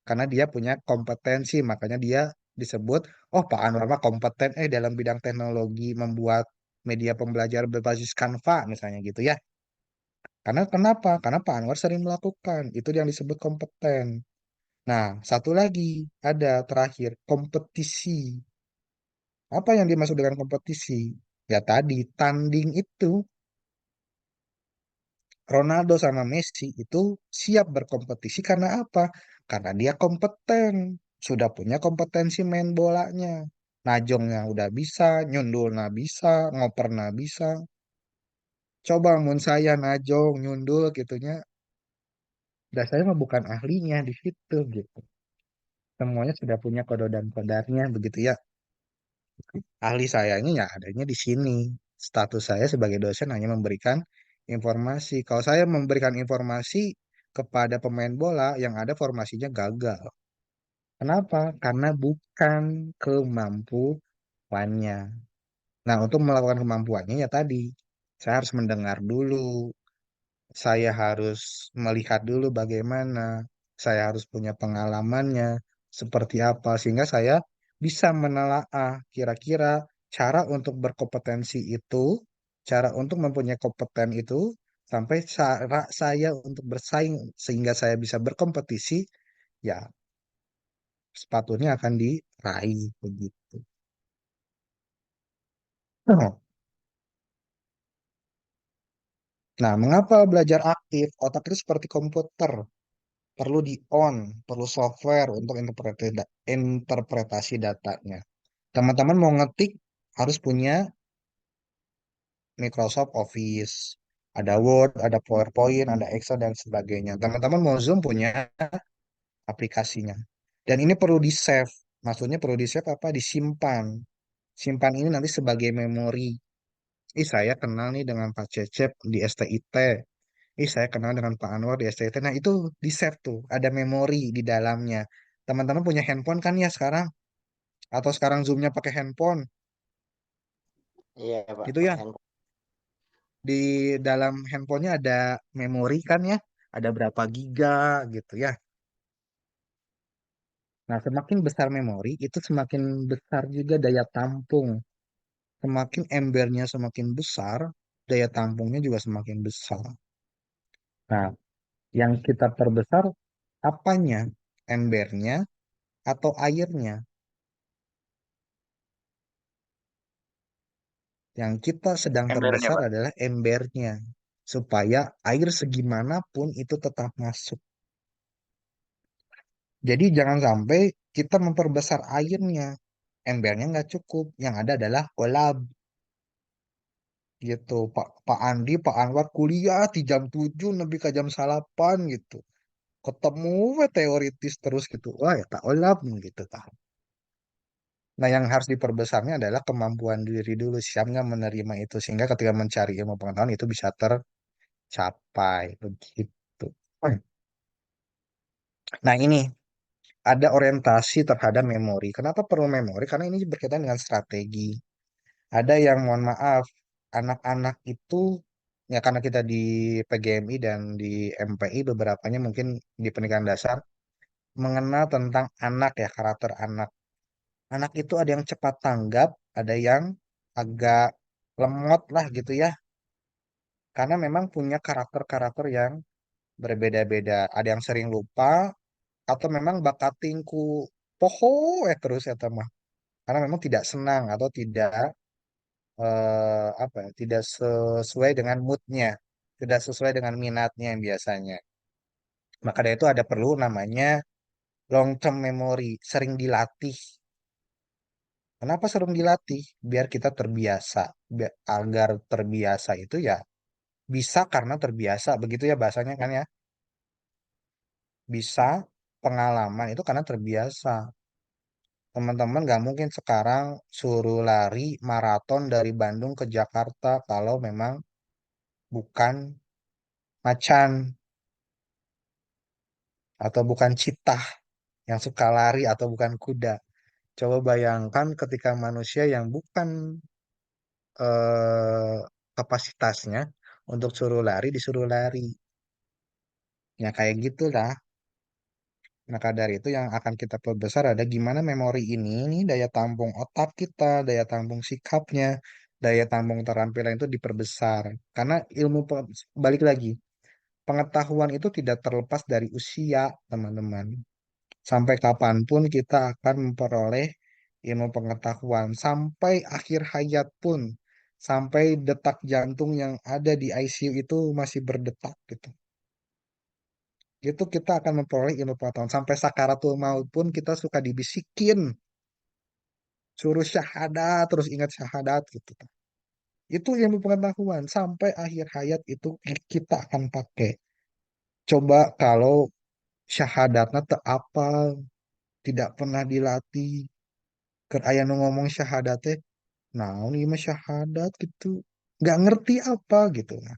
karena dia punya kompetensi, makanya dia disebut, oh Pak Anwar mah kompeten dalam bidang teknologi membuat media pembelajaran berbasis Canva, misalnya gitu ya. Karena kenapa? Karena Pak Anwar sering melakukan, itu yang disebut kompeten. Nah, satu lagi ada terakhir kompetisi. Apa yang dimaksud dengan kompetisi? Ya tadi tanding itu Ronaldo sama Messi itu siap berkompetisi karena apa? Karena dia kompeten, sudah punya kompetensi main bolanya. Najongnya udah bisa, nyundulnya bisa, ngopernya bisa. Coba mun saya najong, nyundul gitunya, dan saya mah bukan ahlinya di situ gitu. Semuanya sudah punya kode dan kodarnya begitu ya. Ahli sayanya ya adanya di sini. Status saya sebagai dosen hanya memberikan informasi. Kalau saya memberikan informasi kepada pemain bola yang ada formasinya gagal. Kenapa? Karena bukan kemampuannya. Nah, untuk melakukan kemampuannya ya tadi, saya harus mendengar dulu, saya harus melihat dulu bagaimana, saya harus punya pengalamannya, seperti apa, sehingga saya bisa menelaah kira-kira cara untuk berkompetensi itu, cara untuk mempunyai kompeten itu, sampai cara saya untuk bersaing sehingga saya bisa berkompetisi, ya sepatunya akan diraih begitu. Nah, mengapa belajar aktif? Otak itu seperti komputer, perlu di-on, perlu software untuk interpretasi datanya. Teman-teman mau ngetik harus punya Microsoft Office, ada Word, ada PowerPoint, ada Excel dan sebagainya. Teman-teman mau Zoom punya aplikasinya. Dan ini perlu di-save. Maksudnya perlu di-save apa? Disimpan. Simpan ini nanti sebagai memori. Ih, saya kenal nih dengan Pak Cecep di STIT. Ih, saya kenal dengan Pak Anwar di STT. Nah, itu di save tuh, ada memori di dalamnya. Teman-teman punya handphone kan ya sekarang? Atau sekarang Zoom-nya pakai handphone?
Iya, Pak,
Itu ya,
pakai handphone.
di dalam handphonenya ada memori kan ya? Ada berapa giga gitu ya. Nah, semakin besar memori, itu semakin besar juga daya tampung. Semakin embernya semakin besar, daya tampungnya juga semakin besar. Nah, yang kita perbesar apanya? Embernya atau airnya? Yang kita sedang
Embernya,
terbesar
Pak.
adalah embernya, supaya air segimanapun itu tetap masuk. Jadi jangan sampai kita memperbesar airnya, embernya nggak cukup. Yang ada adalah kolab gitu. Pak Andi, Pak Anwar kuliah di jam 7 lebih ke jam 8 gitu. Ketemu we teoritis terus gitu. Wah ya tak olap gitu tak. Nah, yang harus diperbesarnya adalah kemampuan diri dulu, siap nggak menerima itu, sehingga ketika mencari ilmu pengetahuan itu bisa tercapai begitu. Nah, ini ada orientasi terhadap memori. Kenapa perlu memori? Karena ini berkaitan dengan strategi. Ada yang mohon maaf, anak-anak itu ya karena kita di PGMI dan di MPI beberapanya mungkin di pendidikan dasar mengenal tentang anak ya, karakter anak. Anak itu ada yang cepat tanggap, ada yang agak lemot lah gitu ya. Karena memang punya karakter-karakter yang berbeda-beda. Ada yang sering lupa, atau memang bakat tingku poho terus ya teman. Karena memang tidak senang atau tidak apa ya, tidak sesuai dengan moodnya, tidak sesuai dengan minatnya yang biasanya. Maka dari itu ada perlu namanya long term memory, sering dilatih. Kenapa sering dilatih? Biar kita terbiasa. Agar terbiasa itu ya bisa karena terbiasa, begitu ya bahasanya kan ya. Bisa pengalaman itu karena terbiasa. Teman-teman nggak mungkin sekarang suruh lari maraton dari Bandung ke Jakarta kalau memang bukan macan atau bukan citah yang suka lari atau bukan kuda. Coba bayangkan ketika manusia yang bukan eh, kapasitasnya untuk suruh lari disuruh lari. Ya kayak gitulah. Maka dari itu yang akan kita perbesar ada gimana memori ini daya tampung otak kita, daya tampung sikapnya, daya tampung keterampilan itu diperbesar. Karena balik lagi, pengetahuan itu tidak terlepas dari usia, teman-teman. Sampai kapanpun kita akan memperoleh ilmu pengetahuan, sampai akhir hayat pun, sampai detak jantung yang ada di ICU itu masih berdetak gitu. Itu kita akan memperoleh ilmu pengetahuan sampai sakaratul maut pun kita suruh syahadat terus ingat syahadat gitu. Itu ilmu pengetahuan sampai akhir hayat itu kita akan pakai. Coba kalau syahadatnya tak apa, tidak pernah dilatih, ker aya nu ngomong syahadatnya, nah ini mah syahadat gitu, nggak ngerti apa gitu. Nah,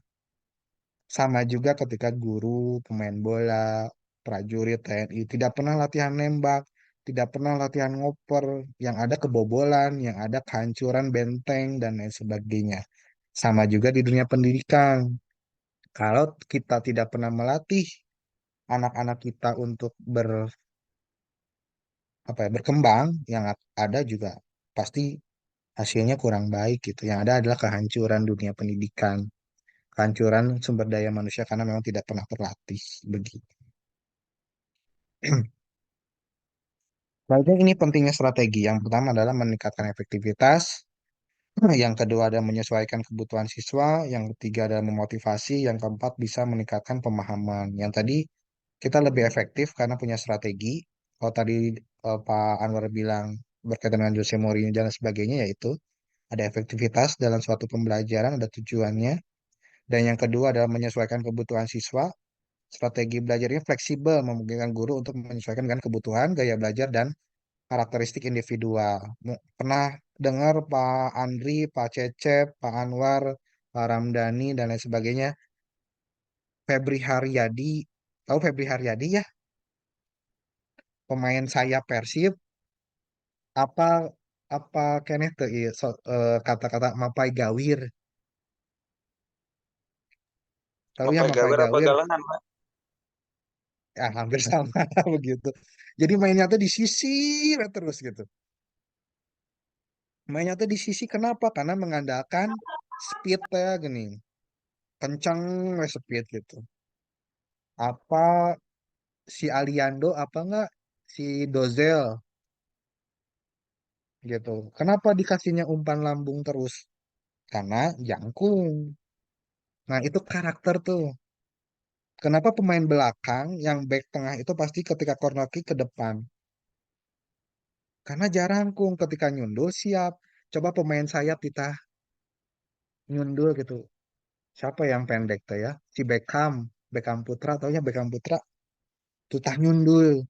sama juga ketika guru, pemain bola, prajurit TNI tidak pernah latihan nembak, tidak pernah latihan ngoper, yang ada kebobolan, yang ada kehancuran benteng dan lain sebagainya. Sama juga di dunia pendidikan. Kalau kita tidak pernah melatih anak-anak kita untuk berkembang, yang ada juga pasti hasilnya kurang baik gitu. Yang ada adalah kehancuran dunia pendidikan, kehancuran sumber daya manusia karena memang tidak pernah terlatih begitu. Lalu ini pentingnya strategi. Yang pertama adalah meningkatkan efektivitas, yang kedua adalah menyesuaikan kebutuhan siswa, yang ketiga adalah memotivasi, yang keempat bisa meningkatkan pemahaman. Yang tadi kita lebih efektif karena punya strategi. Kalau tadi Pak Anwar bilang berkaitan dengan Jose Mourinho dan sebagainya, yaitu ada efektivitas dalam suatu pembelajaran, ada tujuannya. Dan yang kedua adalah menyesuaikan kebutuhan siswa. Strategi belajarnya fleksibel, memungkinkan guru untuk menyesuaikan dengan kebutuhan, gaya belajar, dan karakteristik individual. Pernah dengar Pak Andri, Pak Cecep, Pak Anwar, Pak Ramdhani, dan lain sebagainya. Febri Haryadi, tahu Febri Haryadi ya? Pemain sayap Persib, apa apa keneh teu ieu kata-kata Mapai Gawir. Tahu ya
Mapai
Mapai
Gawir apa
Gawir?
galengan, Pak?
Ya hampir sama begitu. Jadi mainnya tuh di sisi terus gitu. Mainnya tuh di sisi kenapa? Karena mengandalkan speed ya gini. Kencang speed gitu. Apa si Aliando apa enggak si Dozel gitu. Kenapa dikasihnya umpan lambung terus? Karena jangkung. Nah, itu karakter tuh. Kenapa pemain belakang yang back tengah itu pasti ketika corner kick ke depan? Karena jarangkung ketika nyundul siap. Coba pemain sayap kita nyundul gitu. Siapa yang pendek tuh ya? Si Beckham, Beckham Putra, taunya Beckham Putra. Tuh tah nyundul.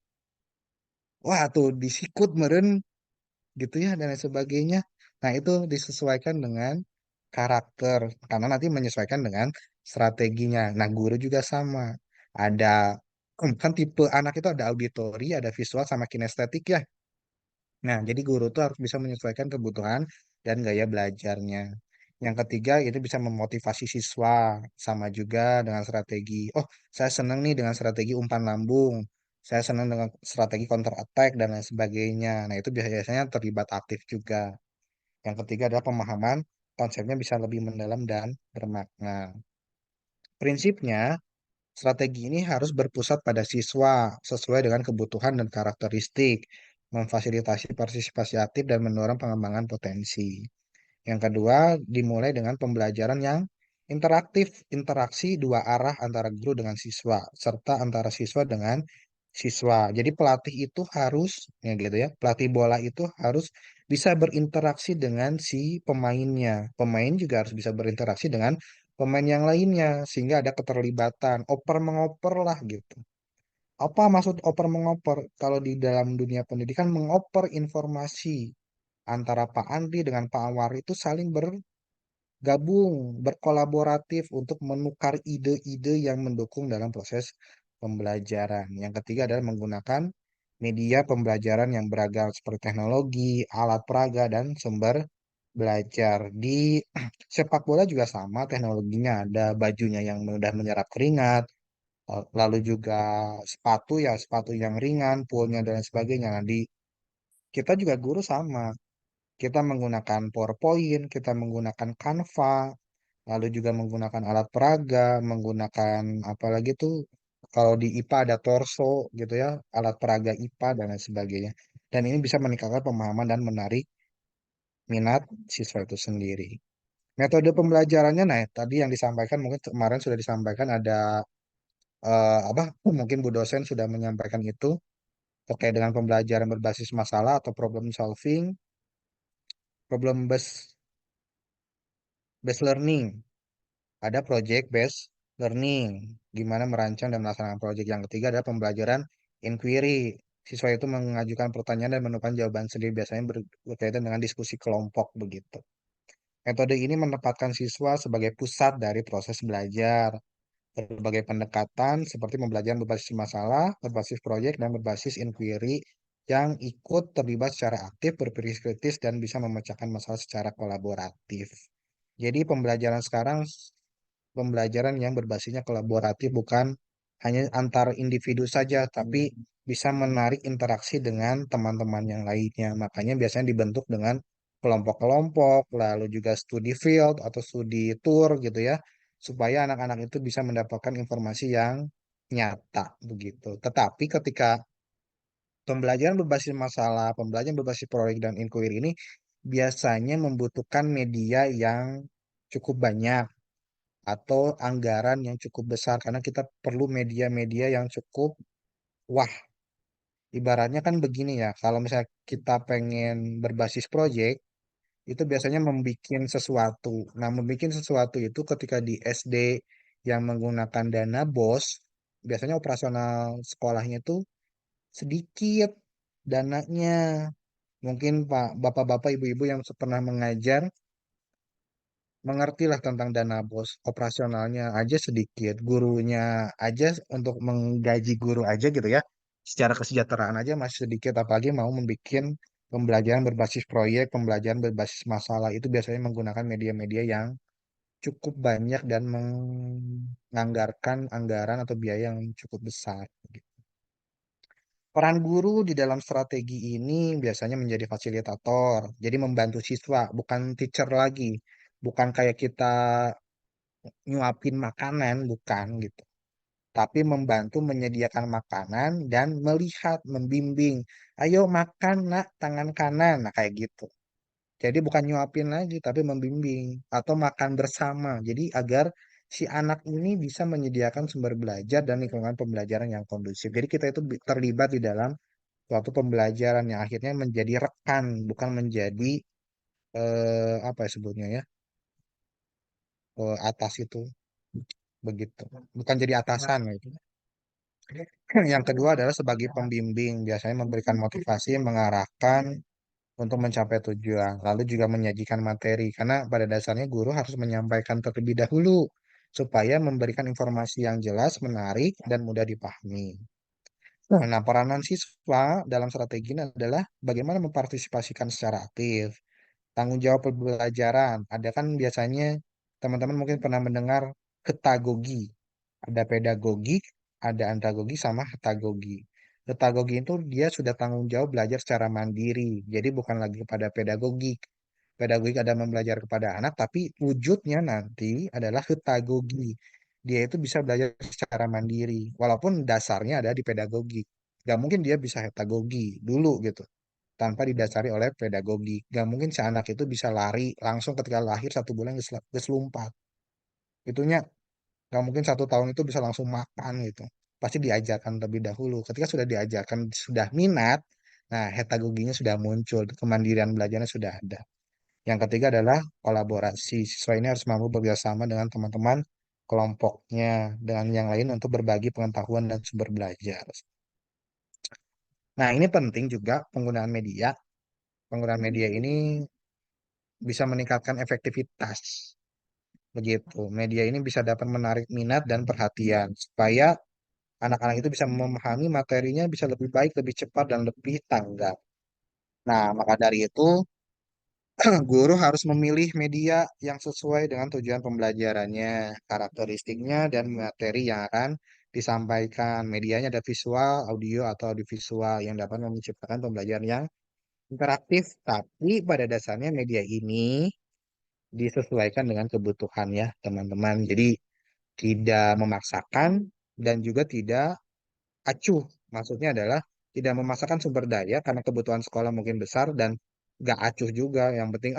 Wah, tuh disikut meren gitu ya dan lain sebagainya. Nah, itu disesuaikan dengan karakter karena nanti menyesuaikan dengan strateginya. Nah, guru juga sama. Ada kan tipe anak itu ada auditori, ada visual sama kinestetik ya. Nah, jadi guru tuh harus bisa menyesuaikan kebutuhan dan gaya belajarnya. Yang ketiga itu bisa memotivasi siswa sama juga dengan strategi. Oh, saya senang nih dengan strategi umpan lambung. Saya senang dengan strategi counter attack dan lain sebagainya. Nah, itu biasanya terlibat aktif juga. Yang ketiga adalah pemahaman konsepnya bisa lebih mendalam dan bermakna. Prinsipnya, strategi ini harus berpusat pada siswa sesuai dengan kebutuhan dan karakteristik, memfasilitasi partisipasi aktif dan mendorong pengembangan potensi. Yang kedua, dimulai dengan pembelajaran yang interaktif, interaksi dua arah antara guru dengan siswa, serta antara siswa dengan siswa. Jadi pelatih itu harus, ya gitu ya, pelatih bola itu harus bisa berinteraksi dengan si pemainnya. Pemain juga harus bisa berinteraksi dengan pemain yang lainnya, sehingga ada keterlibatan, oper mengoper lah gitu. Apa maksud oper mengoper? Kalau di dalam dunia pendidikan, mengoper informasi antara Pak Andri dengan Pak Anwar itu saling bergabung, berkolaboratif untuk menukar ide-ide yang mendukung dalam proses pembelajaran. Yang ketiga adalah menggunakan media pembelajaran yang beragam seperti teknologi, alat peraga, dan sumber belajar. Di sepak bola juga sama, teknologinya ada bajunya yang mudah menyerap keringat, lalu juga sepatu ya, sepatu yang ringan, poolnya dan lain sebagainya. Nah, di kita juga guru sama. Kita menggunakan PowerPoint, kita menggunakan Canva, lalu juga menggunakan alat peraga, menggunakan apalagi tuh kalau di IPA ada torso gitu ya, alat peraga IPA dan lain sebagainya. Dan ini bisa meningkatkan pemahaman dan menarik minat siswa itu sendiri. Metode pembelajarannya, nah tadi yang disampaikan mungkin kemarin sudah disampaikan ada apa? Mungkin Bu dosen sudah menyampaikan itu terkait dengan pembelajaran berbasis masalah atau problem solving. problem based learning, ada project based learning, gimana merancang dan melaksanakan project. Yang ketiga adalah pembelajaran inquiry. Siswa itu mengajukan pertanyaan dan menemukan jawaban sendiri, biasanya berkaitan dengan diskusi kelompok begitu. Metode ini menempatkan siswa sebagai pusat dari proses belajar. Berbagai pendekatan seperti pembelajaran berbasis masalah, berbasis proyek, dan berbasis inquiry yang ikut terlibat secara aktif, berpikir kritis, dan bisa memecahkan masalah secara kolaboratif. Jadi pembelajaran sekarang pembelajaran yang berbasisnya kolaboratif, bukan hanya antar individu saja, tapi bisa menarik interaksi dengan teman-teman yang lainnya. Makanya biasanya dibentuk dengan kelompok-kelompok, lalu juga studi field atau studi tour gitu ya, supaya anak-anak itu bisa mendapatkan informasi yang nyata begitu. Tetapi ketika pembelajaran berbasis masalah, pembelajaran berbasis proyek dan inquiry ini biasanya membutuhkan media yang cukup banyak atau anggaran yang cukup besar, karena kita perlu media-media yang cukup wah. Ibaratnya kan begini ya, kalau misalnya kita pengen berbasis proyek itu biasanya membuat sesuatu. Nah, membuat sesuatu itu ketika di SD yang menggunakan dana BOS, biasanya operasional sekolahnya itu sedikit dananya. Mungkin Pak, Bapak-bapak, Ibu-ibu yang pernah mengajar mengertilah tentang dana BOS. Operasionalnya aja sedikit, gurunya aja untuk menggaji guru aja gitu ya. Secara kesejahteraan aja masih sedikit, apalagi mau membuat pembelajaran berbasis proyek, pembelajaran berbasis masalah itu biasanya menggunakan media-media yang cukup banyak dan menganggarkan anggaran atau biaya yang cukup besar. Peran guru di dalam strategi ini biasanya menjadi fasilitator, jadi membantu siswa, bukan teacher lagi, bukan kayak kita nyuapin makanan, bukan gitu. Tapi membantu menyediakan makanan dan melihat, membimbing. Ayo makan nak, tangan kanan. Nah kayak gitu. Jadi bukan nyuapin lagi, tapi membimbing. Atau makan bersama. Jadi agar si anak ini bisa menyediakan sumber belajar dan lingkungan pembelajaran yang kondusif. Jadi kita itu terlibat di dalam suatu pembelajaran yang akhirnya menjadi rekan, bukan menjadi apa ya sebutnya ya, atas itu begitu. Bukan jadi atasan gitu. Yang kedua adalah sebagai pembimbing, biasanya memberikan motivasi, mengarahkan untuk mencapai tujuan, lalu juga menyajikan materi, karena pada dasarnya guru harus menyampaikan terlebih dahulu supaya memberikan informasi yang jelas, menarik, dan mudah dipahami. Nah, peranan siswa dalam strategi ini adalah bagaimana mempartisipasikan secara aktif, tanggung jawab pembelajaran. Ada kan biasanya teman-teman mungkin pernah mendengar hetagogi. Ada pedagogi, ada andragogi sama hetagogi. Hetagogi itu dia sudah tanggung jawab belajar secara mandiri. Jadi bukan lagi kepada pedagogik. Pedagogik ada membelajar kepada anak, tapi wujudnya nanti adalah hetagogi. Dia itu bisa belajar secara mandiri. Walaupun dasarnya ada di pedagogik. Gak mungkin dia bisa hetagogi dulu gitu tanpa didasari oleh pedagogi. Gak mungkin si anak itu bisa lari langsung ketika lahir 1 bulan geus lompat. Itunya gak mungkin 1 tahun itu bisa langsung makan gitu. Pasti diajarkan terlebih dahulu. Ketika sudah diajarkan, sudah minat, nah hetagoginya sudah muncul, kemandirian belajarnya sudah ada. Yang ketiga adalah kolaborasi. Siswa ini harus mampu bekerjasama dengan teman-teman kelompoknya, dengan yang lain untuk berbagi pengetahuan dan sumber belajar. Nah, ini penting juga penggunaan media. Penggunaan media ini bisa meningkatkan efektivitas. Begitu. Media ini bisa dapat menarik minat dan perhatian supaya anak-anak itu bisa memahami materinya bisa lebih baik, lebih cepat, dan lebih tanggap. Nah, maka dari itu, guru harus memilih media yang sesuai dengan tujuan pembelajarannya, karakteristiknya, dan materi yang akan disampaikan. Medianya ada visual, audio, atau audiovisual yang dapat menciptakan pembelajaran yang interaktif. Tapi pada dasarnya media ini disesuaikan dengan kebutuhan ya, teman-teman. Jadi tidak memaksakan dan juga tidak acuh. Maksudnya adalah tidak memaksakan sumber daya karena kebutuhan sekolah mungkin besar dan gak acuh juga. Yang penting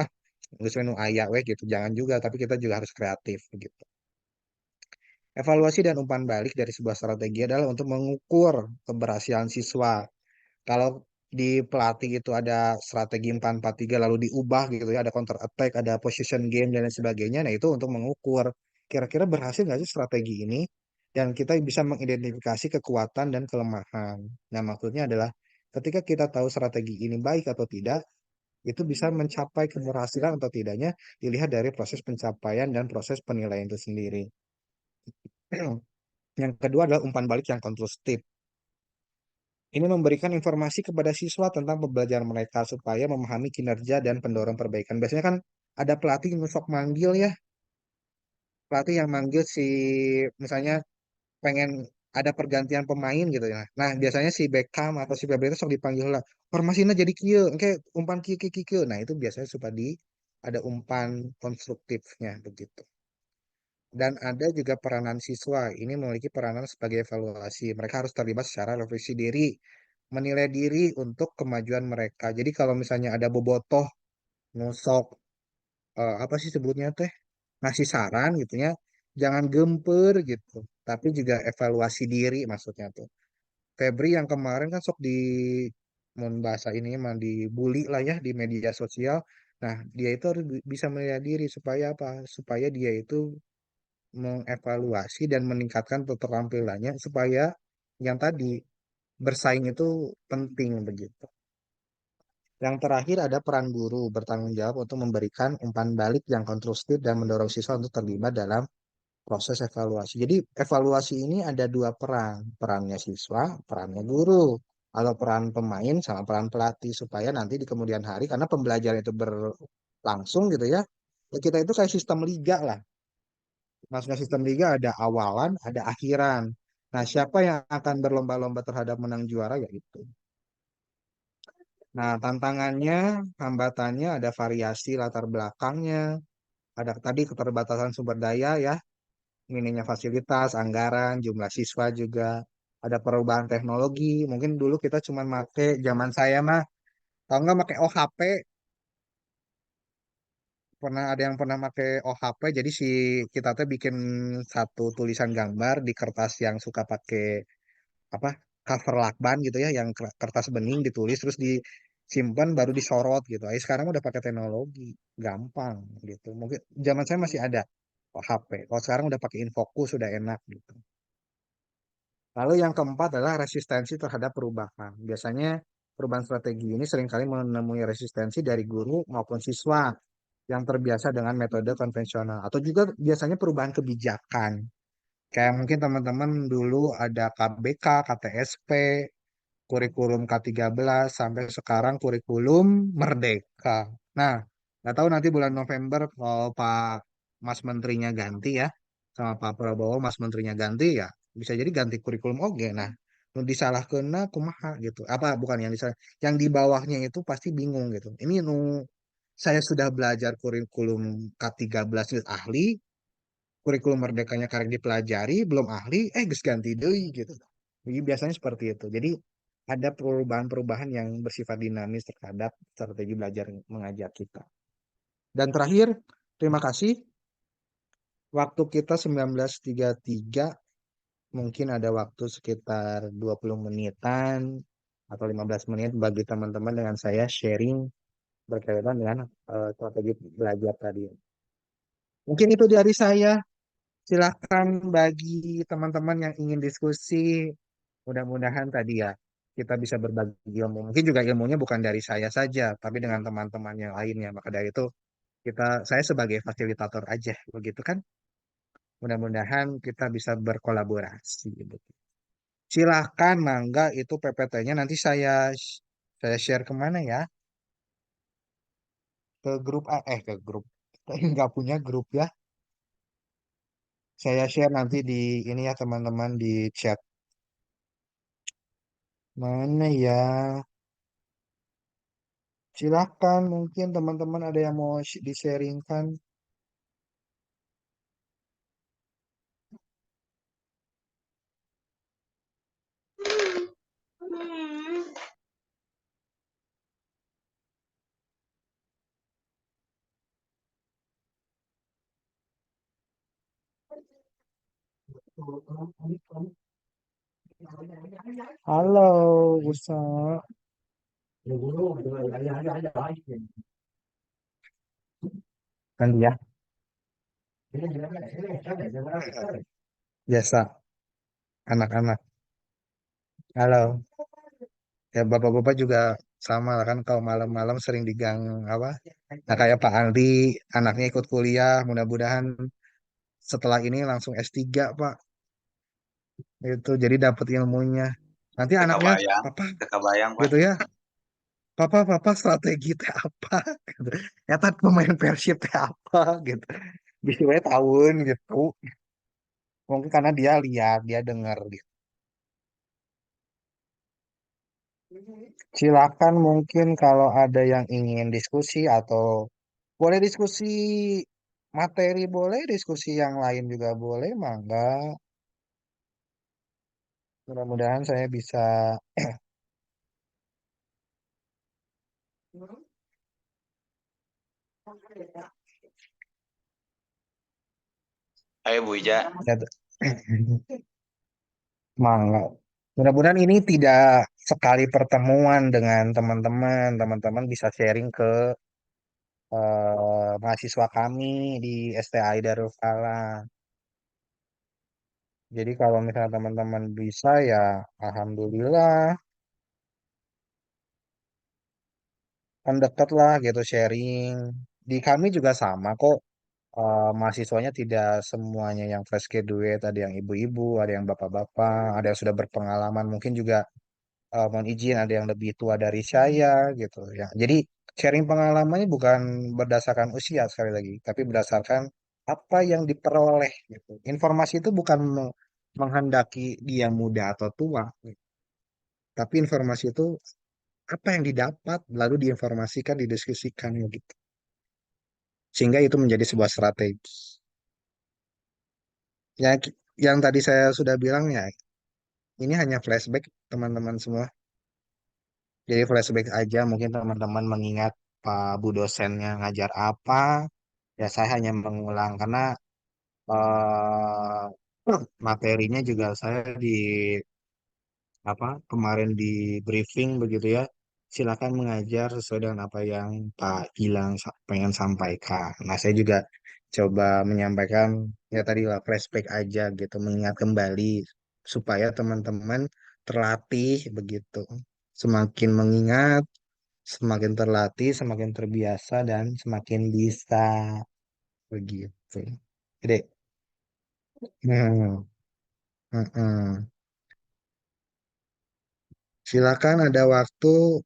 geus menu aya we gitu. Jangan juga, tapi kita juga harus kreatif gitu. Evaluasi dan umpan balik dari sebuah strategi adalah untuk mengukur keberhasilan siswa. Kalau di pelatih itu ada strategi 4-4-3 lalu diubah gitu ya, ada counter attack, ada position game dan lain sebagainya. Nah, itu untuk mengukur kira-kira berhasil nggak sih strategi ini dan kita bisa mengidentifikasi kekuatan dan kelemahan. Nah, maksudnya adalah ketika kita tahu strategi ini baik atau tidak, itu bisa mencapai keberhasilan atau tidaknya dilihat dari proses pencapaian dan proses penilaian itu sendiri. Yang kedua adalah umpan balik yang konstruktif. Ini memberikan informasi kepada siswa tentang pembelajaran mereka supaya memahami kinerja dan pendorong perbaikan. Biasanya kan ada pelatih yang sok manggil ya, pelatih yang manggil si misalnya pengen ada pergantian pemain gitu ya. Nah, biasanya si Beckham atau si Febri itu sok dipanggil lah. Formasinya jadi kieu, engke umpan kieu kieu kieu, kieu. Nah, itu biasanya supaya ada umpan konstruktifnya begitu. Dan ada juga peranan siswa. Ini memiliki peranan sebagai evaluasi. Mereka harus terlibat secara refleksi diri, menilai diri untuk kemajuan mereka. Jadi kalau misalnya ada bobotoh, nusok, apa sih sebutnya teh, ngasih saran gitu ya, jangan gemper gitu. Tapi juga evaluasi diri maksudnya tuh. Febri yang kemarin kan sok di, mohon bahasa ini mah dibully lah ya di media sosial. Nah, dia itu harus bisa menilai diri supaya apa? Supaya dia itu mengevaluasi dan meningkatkan keterampilannya supaya yang tadi bersaing itu penting begitu. Yang terakhir ada peran guru bertanggung jawab untuk memberikan umpan balik yang konstruktif dan mendorong siswa untuk terlibat dalam proses evaluasi. Jadi evaluasi ini ada dua peran, perannya siswa, perannya guru, atau peran pemain sama peran pelatih supaya nanti di kemudian hari karena pembelajaran itu berlangsung gitu ya, ya kita itu kayak sistem liga lah. Maksudnya sistem liga ada awalan, ada akhiran. Nah, siapa yang akan berlomba-lomba terhadap menang juara ya itu. Nah, tantangannya, hambatannya ada variasi latar belakangnya, ada tadi keterbatasan sumber daya ya, minimnya fasilitas, anggaran, jumlah siswa juga, ada perubahan teknologi. Mungkin dulu kita cuma make zaman saya mah, tahu nggak make OHP, pernah ada yang pernah pakai OHP, jadi si kita tuh bikin satu tulisan gambar di kertas yang suka pakai apa cover lakban gitu ya, yang kertas bening ditulis terus disimpan baru disorot gitu. Sekarang udah pakai teknologi, gampang gitu. Mungkin zaman saya masih ada HP. Kalau sekarang udah pakai infocus sudah enak gitu. Lalu yang keempat adalah resistensi terhadap perubahan. Biasanya perubahan strategi ini seringkali menemui resistensi dari guru maupun siswa yang terbiasa dengan metode konvensional atau juga biasanya perubahan kebijakan. Kayak mungkin teman-teman dulu ada KBK, KTSP, kurikulum K13 sampai sekarang kurikulum Merdeka. Nah, nggak tahu nanti bulan November kalau Pak Mas Menterinya ganti ya, sama Pak Prabowo Mas Menterinya ganti ya, bisa jadi ganti kurikulum oke. Nah, nu disalah kena kumaha gitu. Apa bukan yang disalah, yang di bawahnya itu pasti bingung gitu. Ini nu saya sudah belajar kurikulum K13 geus ahli, kurikulum merdekanya karek dipelajari, belum ahli, geus ganti deui gitu. Jadi biasanya seperti itu. Jadi ada perubahan-perubahan yang bersifat dinamis terhadap strategi belajar mengajar kita. Dan terakhir, terima kasih. Waktu kita 19.33, mungkin ada waktu sekitar 20 menitan atau 15 menit bagi teman-teman dengan saya sharing berkaitan dengan strategi belajar tadi. Mungkin itu dari saya. Silahkan bagi teman-teman yang ingin diskusi. Mudah-mudahan tadi ya kita bisa berbagi ilmu. Mungkin juga ilmunya bukan dari saya saja, tapi dengan teman-teman yang lainnya. Maka dari itu saya sebagai fasilitator aja, begitu kan? Mudah-mudahan kita bisa berkolaborasi. Gitu. Silahkan, mangga itu PPT-nya nanti saya share kemana ya? Ke grup ke grup. Saya nggak punya grup ya. Saya share nanti di ini ya teman-teman di chat. Mana ya? Silahkan, mungkin teman-teman ada yang mau di-sharingkan. Halo, Usa. Kan dia biasa anak-anak. Halo. Ya bapak-bapak juga sama lah kan kalau malam-malam sering digang apa. Nah kayak Pak Aldi anaknya ikut kuliah mudah-mudahan setelah ini langsung S3 Pak. Itu jadi dapat ilmunya. Nanti anaknya
Kekabayang,
papa
kekabayang Pak.
gitu ya. Papa strategi teh apa gitu. Nyata pemain Persib teh apa gitu. Bisa we tahun gitu. Mungkin karena dia lihat, dia dengar gitu. Silakan mungkin kalau ada yang ingin diskusi atau boleh diskusi materi boleh, diskusi yang lain juga boleh, mangga. Mudah-mudahan saya bisa
Ayo Bu Ija.
ya, mangga. Mudah-mudahan ini tidak sekali pertemuan dengan teman-teman, teman-teman bisa sharing ke mahasiswa kami di STI Darul Falah. Jadi kalau misalnya teman-teman bisa ya alhamdulillah kan deket lah gitu sharing. Di kami juga sama kok. Mahasiswanya tidak semuanya yang fresh graduate, ada yang ibu-ibu, ada yang bapak-bapak, ada yang sudah berpengalaman, mungkin juga mohon izin ada yang lebih tua dari saya gitu ya. Jadi sharing pengalamannya bukan berdasarkan usia sekali lagi, tapi berdasarkan apa yang diperoleh gitu. Informasi itu bukan menghendaki dia muda atau tua, gitu. Tapi informasi itu apa yang didapat lalu diinformasikan, didiskusikan gitu. Sehingga itu menjadi sebuah strategi. Ya, yang tadi saya sudah bilang ya, ini hanya flashback teman-teman semua. Jadi flashback aja mungkin teman-teman mengingat Pak Bu dosennya ngajar apa, ya saya hanya mengulang karena materinya juga saya di apa kemarin di briefing begitu ya. Silakan mengajar sesuai dengan apa yang Pak Gilang pengen sampaikan. Nah, saya juga coba menyampaikan ya tadi lah flashback aja gitu, mengingat kembali supaya teman-teman terlatih begitu. Semakin mengingat, semakin terlatih, semakin terbiasa dan semakin bisa begitu. Jadi, hmm, hmm, hmm. Silakan ada waktu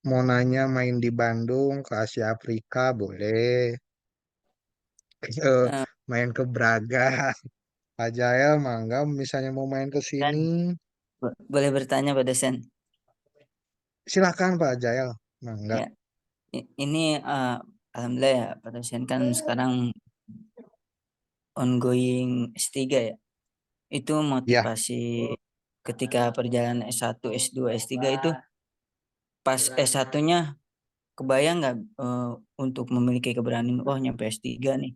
mau nanya main di Bandung ke Asia Afrika boleh. Eh,
Eh,
main ke Braga. Pak Jael, mangga misalnya mau main ke
dan
sini.
boleh bertanya Pak dosen.
Silakan Pak Jael, mangga.
Ya, ini alhamdulillah ya Pak dosen kan sekarang ongoing S3 ya. Itu
Ya,
motivasi ketika perjalanan S1, S2, S3 itu pas S1-nya kebayang nggak untuk memiliki keberanian oh nyampe S3 nih.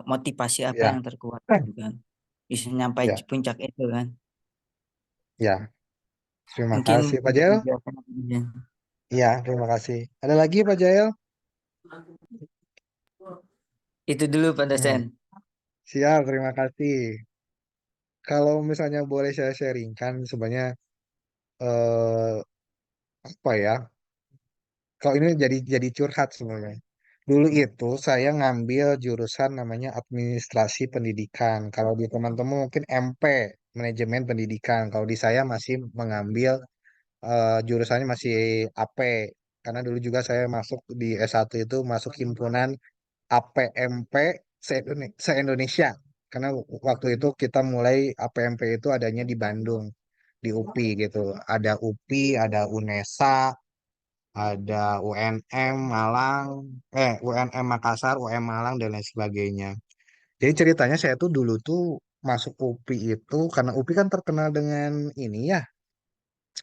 Motivasi apa
ya,
yang terkuat gitu kan. Bisa nyampe
ya,
puncak itu kan.
ya. Terima
Mungkin
kasih Pak
bisa
Jael.
dijelaskan Pak dosen.
Ya, terima kasih. Ada lagi Pak Jael?
Itu dulu Pak
Hmm,
dosen.
siap, terima kasih. Kalau misalnya boleh saya sharingkan sebenarnya eh, apa ya? Kalau ini jadi curhat sebenarnya. Dulu itu saya ngambil jurusan namanya Administrasi Pendidikan. Kalau di teman-teman mungkin MP, Manajemen Pendidikan. Kalau di saya masih mengambil jurusannya masih AP. Karena dulu juga saya masuk di S1 itu masuk himpunan APMP se-Indonesia. Karena waktu itu kita mulai APMP itu adanya di Bandung, di UPI gitu. Ada UPI, ada UNESA, ada UNM Malang, UNM Makassar, UM Malang dan lain sebagainya. Jadi ceritanya saya tuh dulu tuh masuk UPI itu karena UPI kan terkenal dengan ini ya,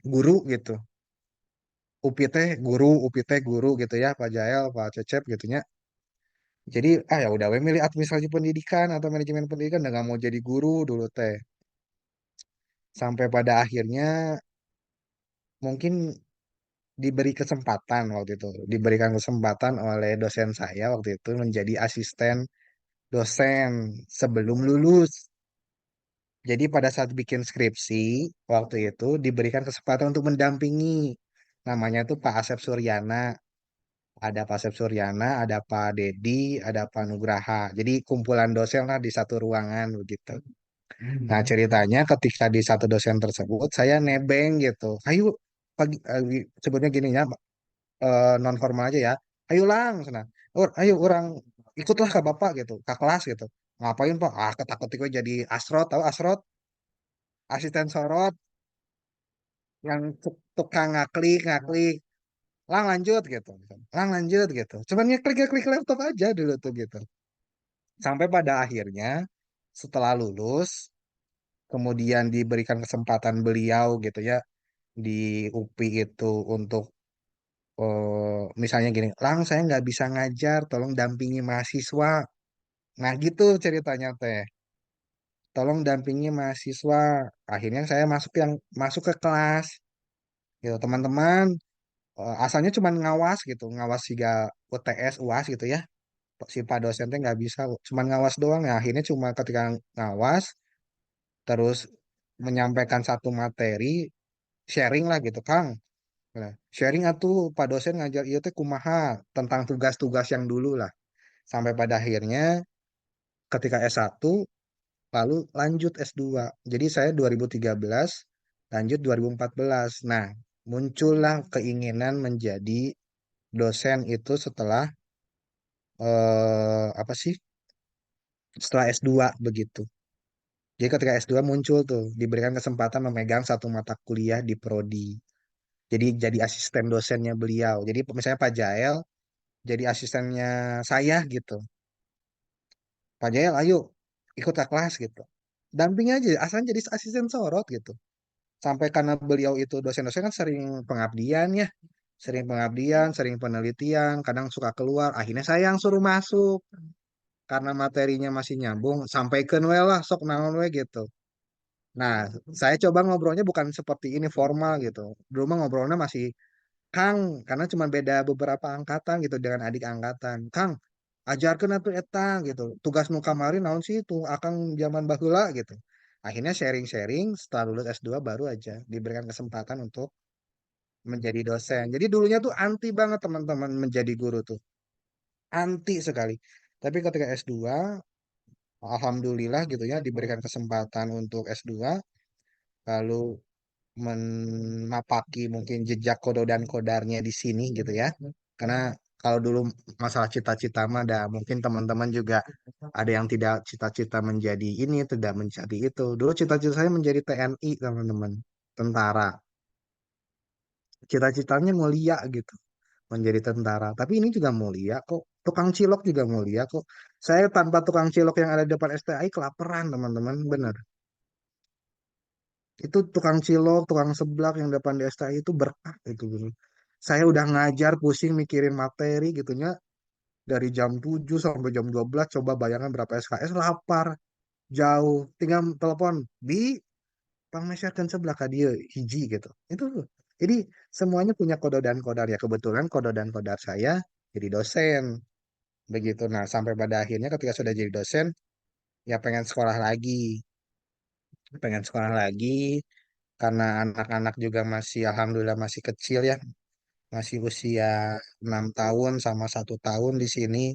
guru gitu. UPI teh guru, UPI teh guru gitu ya, Pak Jael, Pak Cecep gitunya. Jadi ya udah we milih administrasi pendidikan atau manajemen pendidikan dan nggak mau jadi guru dulu teh. Sampai pada akhirnya mungkin diberi kesempatan waktu itu, diberikan kesempatan oleh dosen saya waktu itu menjadi asisten dosen sebelum lulus. Jadi pada saat bikin skripsi waktu itu diberikan kesempatan untuk mendampingi. Namanya tuh Pak Asep Suryana. Ada Pak Asep Suryana, ada Pak Dedi, ada Pak Nugraha. Jadi kumpulan dosen lah di satu ruangan begitu. Nah ceritanya ketika di satu dosen tersebut saya nebeng gitu. Ayo pagi, sebutnya gini ya, non formal aja ya. Ayo lang, sana. Ayo orang ikutlah ke bapak gitu, ke kelas gitu. Ngapain pak? Ah ketakut gue jadi asrot, tahu asrot? Asisten sorot yang tukang ngaklik ngaklik. Lang lanjut gitu. Lang lanjut gitu. Cuman ngeklik ngeklik laptop aja dulu tuh gitu. Sampai pada akhirnya setelah lulus, kemudian diberikan kesempatan beliau gitu ya di UPI itu untuk misalnya gini, Lang saya nggak bisa ngajar, tolong dampingi mahasiswa. Nah gitu ceritanya teh, tolong dampingi mahasiswa. Akhirnya saya masuk ke kelas, gitu teman-teman. Asalnya cuma ngawas gitu, ngawas siga UTS UAS gitu ya. Si Pak dosen teh nggak bisa, cuma ngawas doang. Ya akhirnya cuma ketika ngawas, terus menyampaikan satu materi, sharing lah gitu, Kang. Nah, sharing atuh Pak dosen ngajar iya teh kumaha tentang tugas-tugas yang dulu lah. Sampai pada akhirnya ketika S1 lalu lanjut S2. Jadi saya 2013 lanjut 2014. Nah, muncullah keinginan menjadi dosen itu setelah apa sih? Setelah S2 begitu. Jadi ketika S2 muncul tuh diberikan kesempatan memegang satu mata kuliah di prodi. Jadi asisten dosennya beliau. Jadi misalnya Pak Jael jadi asistennya saya gitu. Pak Jael, ayo ikut ke kelas gitu. Damping aja, asalnya jadi asisten sorot gitu. Sampai karena beliau itu dosen-dosen kan sering pengabdian ya. Sering pengabdian, sering penelitian, kadang suka keluar. Akhirnya saya yang suruh masuk. Karena materinya masih nyambung, sampaikan we lah, sok naon we gitu. Nah, saya coba ngobrolnya bukan seperti ini formal gitu. Dulu mah ngobrolnya masih Kang, karena cuma beda beberapa angkatan gitu dengan adik angkatan. Kang, ajarkan atuh eta gitu. Tugas nu kamari naon sih itu akang zaman baheula gitu. Akhirnya sharing-sharing setelah lulus S2 baru aja diberikan kesempatan untuk menjadi dosen. Jadi dulunya tuh anti banget teman-teman menjadi guru tuh. Anti sekali. Tapi ketika S2, alhamdulillah gitu ya diberikan kesempatan untuk S2 lalu menapaki mungkin jejak kodo dan kodarnya di sini gitu ya. Karena kalau dulu masalah cita-cita mah ada mungkin teman-teman juga ada yang tidak cita-cita menjadi ini, tidak menjadi itu. Dulu cita-cita saya menjadi TNI, teman-teman, tentara. Cita-citanya mulia gitu, menjadi tentara. Tapi ini juga mulia kok. Tukang cilok juga mulia kok. Saya tanpa tukang cilok yang ada di depan STI kelaparan, teman-teman. Bener. Itu tukang cilok, tukang seblak yang depan di STI itu berkah itu gitu. Saya udah ngajar pusing mikirin materi gitunya dari jam 7 sampai jam 12 coba bayangkan berapa SKS lapar jauh tinggal telepon bi pangmeserkeun sebelah ka dieu hiji gitu. Itu jadi semuanya punya kode dan kodar ya kebetulan kode dan kodar saya jadi dosen begitu. Nah, sampai pada akhirnya ketika sudah jadi dosen ya pengen sekolah lagi karena anak-anak juga masih alhamdulillah masih kecil ya, masih usia 6 tahun sama 1 tahun di sini.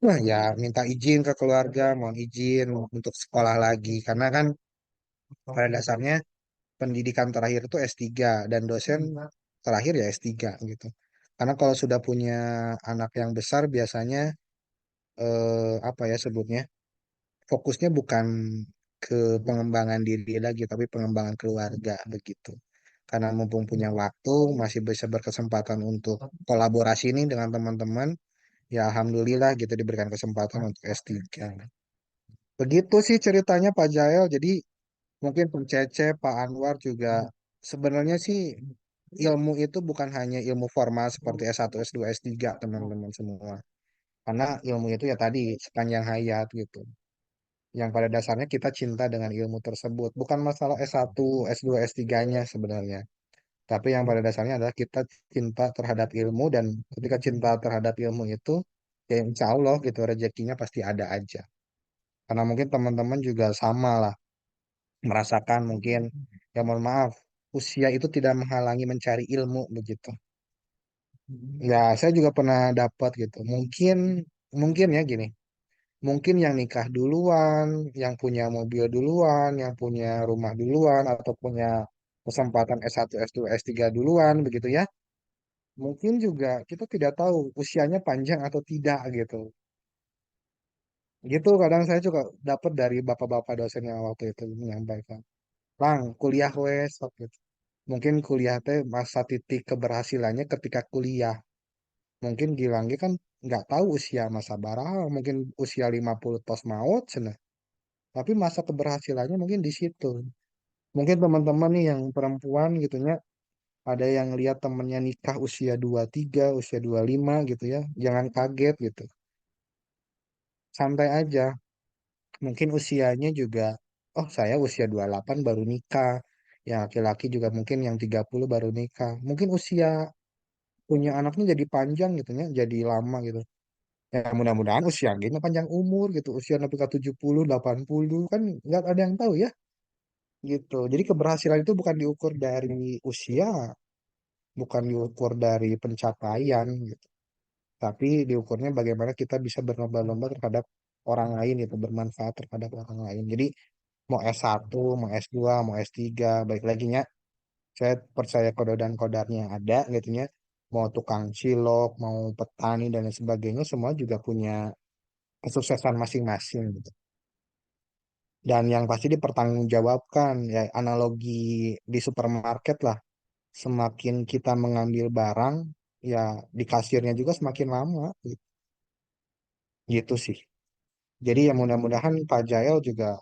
Wah ya minta izin ke keluarga, mohon izin untuk sekolah lagi karena kan pada dasarnya pendidikan terakhir itu S3 dan dosen terakhir ya S3 gitu. Karena kalau sudah punya anak yang besar biasanya apa ya sebutnya fokusnya bukan ke pengembangan diri lagi, tapi pengembangan keluarga begitu. Karena mumpung punya waktu, masih bisa berkesempatan untuk kolaborasi nih dengan teman-teman, ya alhamdulillah gitu diberikan kesempatan untuk S3. Begitu sih ceritanya Pak Jael. Jadi mungkin Pak Cece, Pak Anwar juga sebenarnya sih ilmu itu bukan hanya ilmu formal seperti S1, S2, S3 teman-teman semua. Karena ilmu itu ya tadi sepanjang hayat gitu. Yang pada dasarnya kita cinta dengan ilmu tersebut. Bukan masalah S1, S2, S3-nya sebenarnya. Tapi yang pada dasarnya adalah kita cinta terhadap ilmu, dan ketika cinta terhadap ilmu itu, ya insya Allah gitu rezekinya pasti ada aja. Karena mungkin teman-teman juga sama lah, merasakan mungkin, ya mohon maaf, usia itu tidak menghalangi mencari ilmu begitu. Ya saya juga pernah dapat gitu. Mungkin ya gini. Mungkin yang nikah duluan, yang punya mobil duluan, yang punya rumah duluan, atau punya kesempatan S1, S2, S3 duluan, begitu ya. Mungkin juga kita tidak tahu usianya panjang atau tidak gitu. Gitu kadang saya juga dapat dari bapak-bapak dosen yang waktu itu menyampaikan. Lang, kuliah wes, sok gitu. Mungkin kuliah teh masa titik keberhasilannya ketika kuliah. Mungkin Gilang ge kan nggak tahu usia masa baraha, mungkin usia 50 tos maut cenah. Tapi masa keberhasilannya mungkin di situ. Mungkin teman-teman nih yang perempuan gitu ya, ada yang lihat temennya nikah usia 23, usia 25 gitu ya. Jangan kaget gitu. Santai aja. Mungkin usianya juga, oh saya usia 28 baru nikah. Ya laki-laki juga mungkin yang 30 baru nikah. Mungkin usia punya anaknya jadi panjang gitu ya, jadi lama gitu. Ya mudah-mudahan usia gini panjang umur gitu. Usia sampai ke 70, 80 kan nggak ada yang tahu ya. Gitu. Jadi keberhasilan itu bukan diukur dari usia, bukan diukur dari pencapaian gitu. Tapi diukurnya bagaimana kita bisa berlomba-lomba terhadap orang lain gitu, bermanfaat terhadap orang lain. Jadi mau S1, mau S2, mau S3, baik lagi nya, saya percaya kode dan kodarnya ada gitu ya. Mau tukang cilok, mau petani dan lain sebagainya, semua juga punya kesuksesan masing-masing gitu. Dan yang pasti dipertanggungjawabkan, ya analogi di supermarket lah. Semakin kita mengambil barang, ya di kasirnya juga semakin lama gitu, gitu sih. Jadi ya mudah-mudahan Pak Jael juga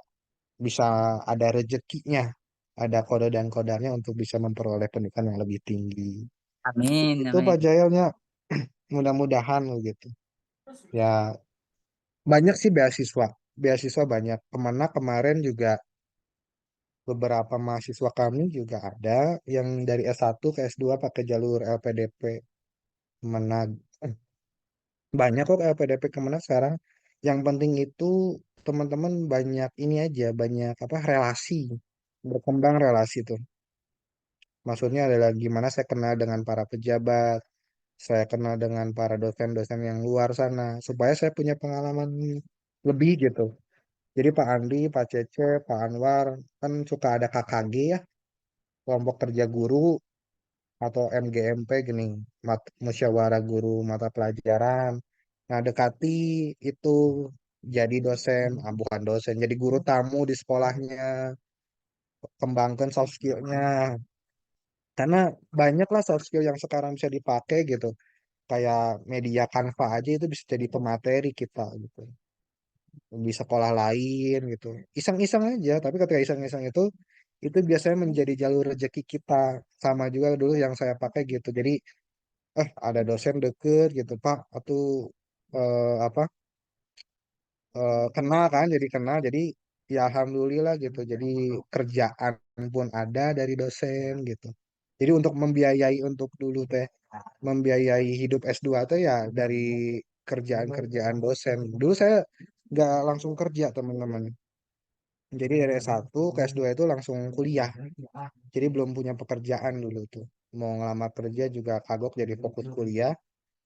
bisa ada rezekinya, ada kode dan kodarnya untuk bisa memperoleh pendidikan yang lebih tinggi.
Amin,
Itu
amin.
Pak Jaelnya, mudah-mudahan gitu. Ya banyak sih beasiswa, beasiswa banyak. Kemana kemarin juga beberapa mahasiswa kami juga ada yang dari S1 ke S2 pakai jalur LPDP. Menag Banyak kok LPDP kemana sekarang. Yang penting itu teman-teman banyak ini aja, banyak apa relasi, berkembang relasi tuh. Maksudnya adalah gimana saya kenal dengan para pejabat, saya kenal dengan para dosen-dosen yang luar sana, supaya saya punya pengalaman lebih gitu. Jadi Pak Andi, Pak Cece, Pak Anwar, kan suka ada KKG ya, kelompok kerja guru atau MGMP gini, musyawarah guru mata pelajaran. Nah, dekati itu jadi dosen, bukan dosen, jadi guru tamu di sekolahnya, kembangkan soft skill-nya. Karena banyak lah soft skill yang sekarang bisa dipakai gitu. Kayak media Canva aja itu bisa jadi pemateri kita gitu. Di sekolah lain gitu. Iseng-iseng aja, tapi ketika iseng-iseng itu biasanya menjadi jalur rezeki kita. Sama juga dulu yang saya pakai gitu. Jadi ada dosen deket gitu Pak, atau apa, kenal kan, jadi kenal, jadi ya alhamdulillah gitu, jadi kerjaan pun ada dari dosen gitu. Jadi untuk membiayai, untuk dulu teh membiayai hidup S2 teh ya dari kerjaan-kerjaan dosen. Dulu saya nggak langsung kerja teman-teman, jadi dari S1 ke S2 itu langsung kuliah, jadi belum punya pekerjaan dulu tuh. Mau ngelamar kerja juga kagok, jadi fokus kuliah.